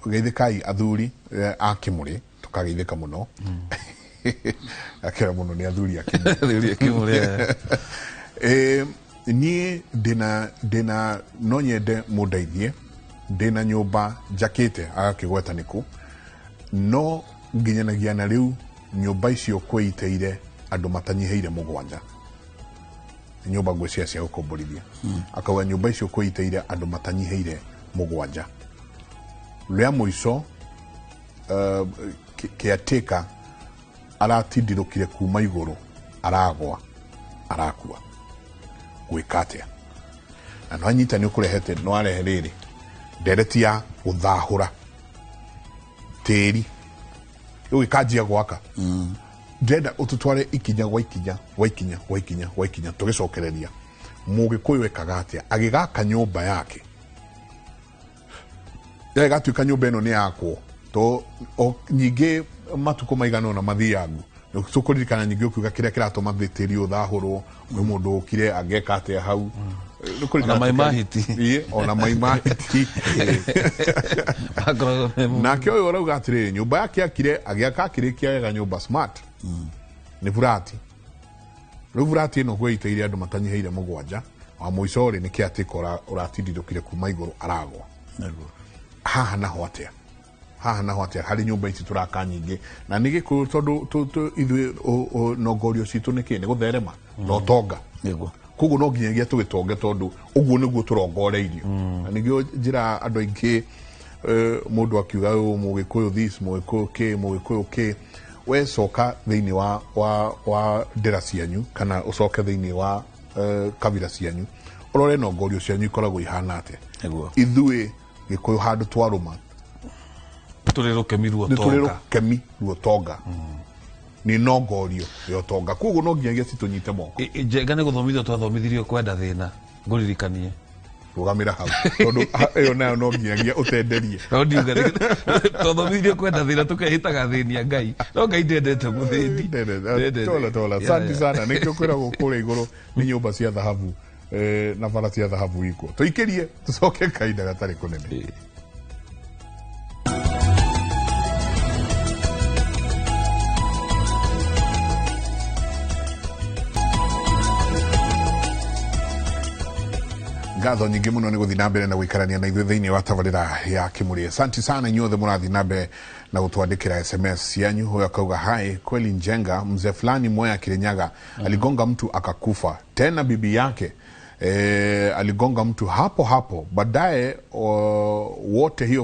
geithĩkai athuri a Kĩmũrĩ tũkageithĩka mũno akĩra mũno nĩ athuri a Kĩmũrĩ niĩ ndĩna no nyende mũndeithie ndĩna nyũmba njakĩte agakĩgweta nĩkũ no nginyanagia na rĩu nyũmba icio kwĩiteire andũ matanyihĩire mũgwanja nyũmba ngwĩciria cia gũkomborithia akauga nyũmba icio kwĩiteire andũ matanyihĩire mũgwanja rĩa mũico kĩatĩka aratindirũkire kuma igũrũ aragwa arakua gwĩka atĩa na no anyita nĩ ũkũrehete no arehe rĩrĩ ndereti ya gũthahũra tĩri ũgĩkanjia gwaka ndĩrenda ũtũtware ikinya gwa ikinya tũgĩcokereria Mũgĩkũyũ ekaga atĩa agĩgaka nyũmba yake gatuĩka nyũmba ĩno nĩ yakwo to nyingĩ matukũ maigana ona mathiangu tũkũririkana nyingĩ ũkiuga kĩrĩa kĩratũma tĩri ũthahũrwo nĩ mũndũ ũkire ageka atĩa hau ona maimahiti ona maimahiti nake ũyũ ũrauga atĩrĩrĩ nyũmba yake akire agĩaka akĩrĩkia wega nyũmba smart nĩ burati rĩu burati ĩno gwĩitĩire andũ matanyiheire mũgwanja wa mũico rĩ nĩkĩ atĩka ũratindithũkire kuma igũrũ aragwa haha naho atĩa harĩ nyũmba ici tũraka nyingĩ na nĩ gĩkũyũ tondũ ithuĩ nongorio citũ nĩ kĩ nĩ gũtherema no tonga koguo no nginyagia tũgĩtonge tondũ ũguo nĩguo tũrongoreirio na nĩguo njĩra andũ aingĩ mũndũ akiuga mũgĩkũyũ this mũgĩkũyũ kĩ we coka thĩinĩ wa ndĩra cianyu kana ũcoke thĩinĩ wa kabira cianyu ũrore nongorio cianyu ikoragwo ihana atĩa ithuĩ gĩkũyũ handũ twarũma tũrĩ rũkemi ruo tonga nĩ nongorio yo tonga koguo no nginyagia citũnyite moko njenga nĩ gũthomithio twathomithirio kwenda thĩna ngũririkanie rũgamĩra hau tondũ ĩyo nayo no nginyagia ũtenderie twathomithirio kwenda thĩna tũkehĩtaga thĩnia Ngai no Ngai ndendete mũthĩni tola santi sana nĩkĩo kwĩragwo kũrĩa igũrũ nĩ nyũmba cia thahabu na bara cia thahabu ikwo tũikĩrie tũcoke kahinda gatarĩ kũnene ngatho nyingĩ mũno nĩ gũthiĩ na mbere na gũikarania na ithuĩ thĩinĩ wa tabarĩra ya Kĩmũrĩ. Asante sana inyuothe mũrathiĩ na mbere na gũtwandĩkĩra SMS cianyu. Huyo akauga hai kweli Njenga mzee fulani Mwea Kirinyaga aligonga mtu akakufa, tena bibi yake aligonga mtu hapo hapo baadaye wote hiyo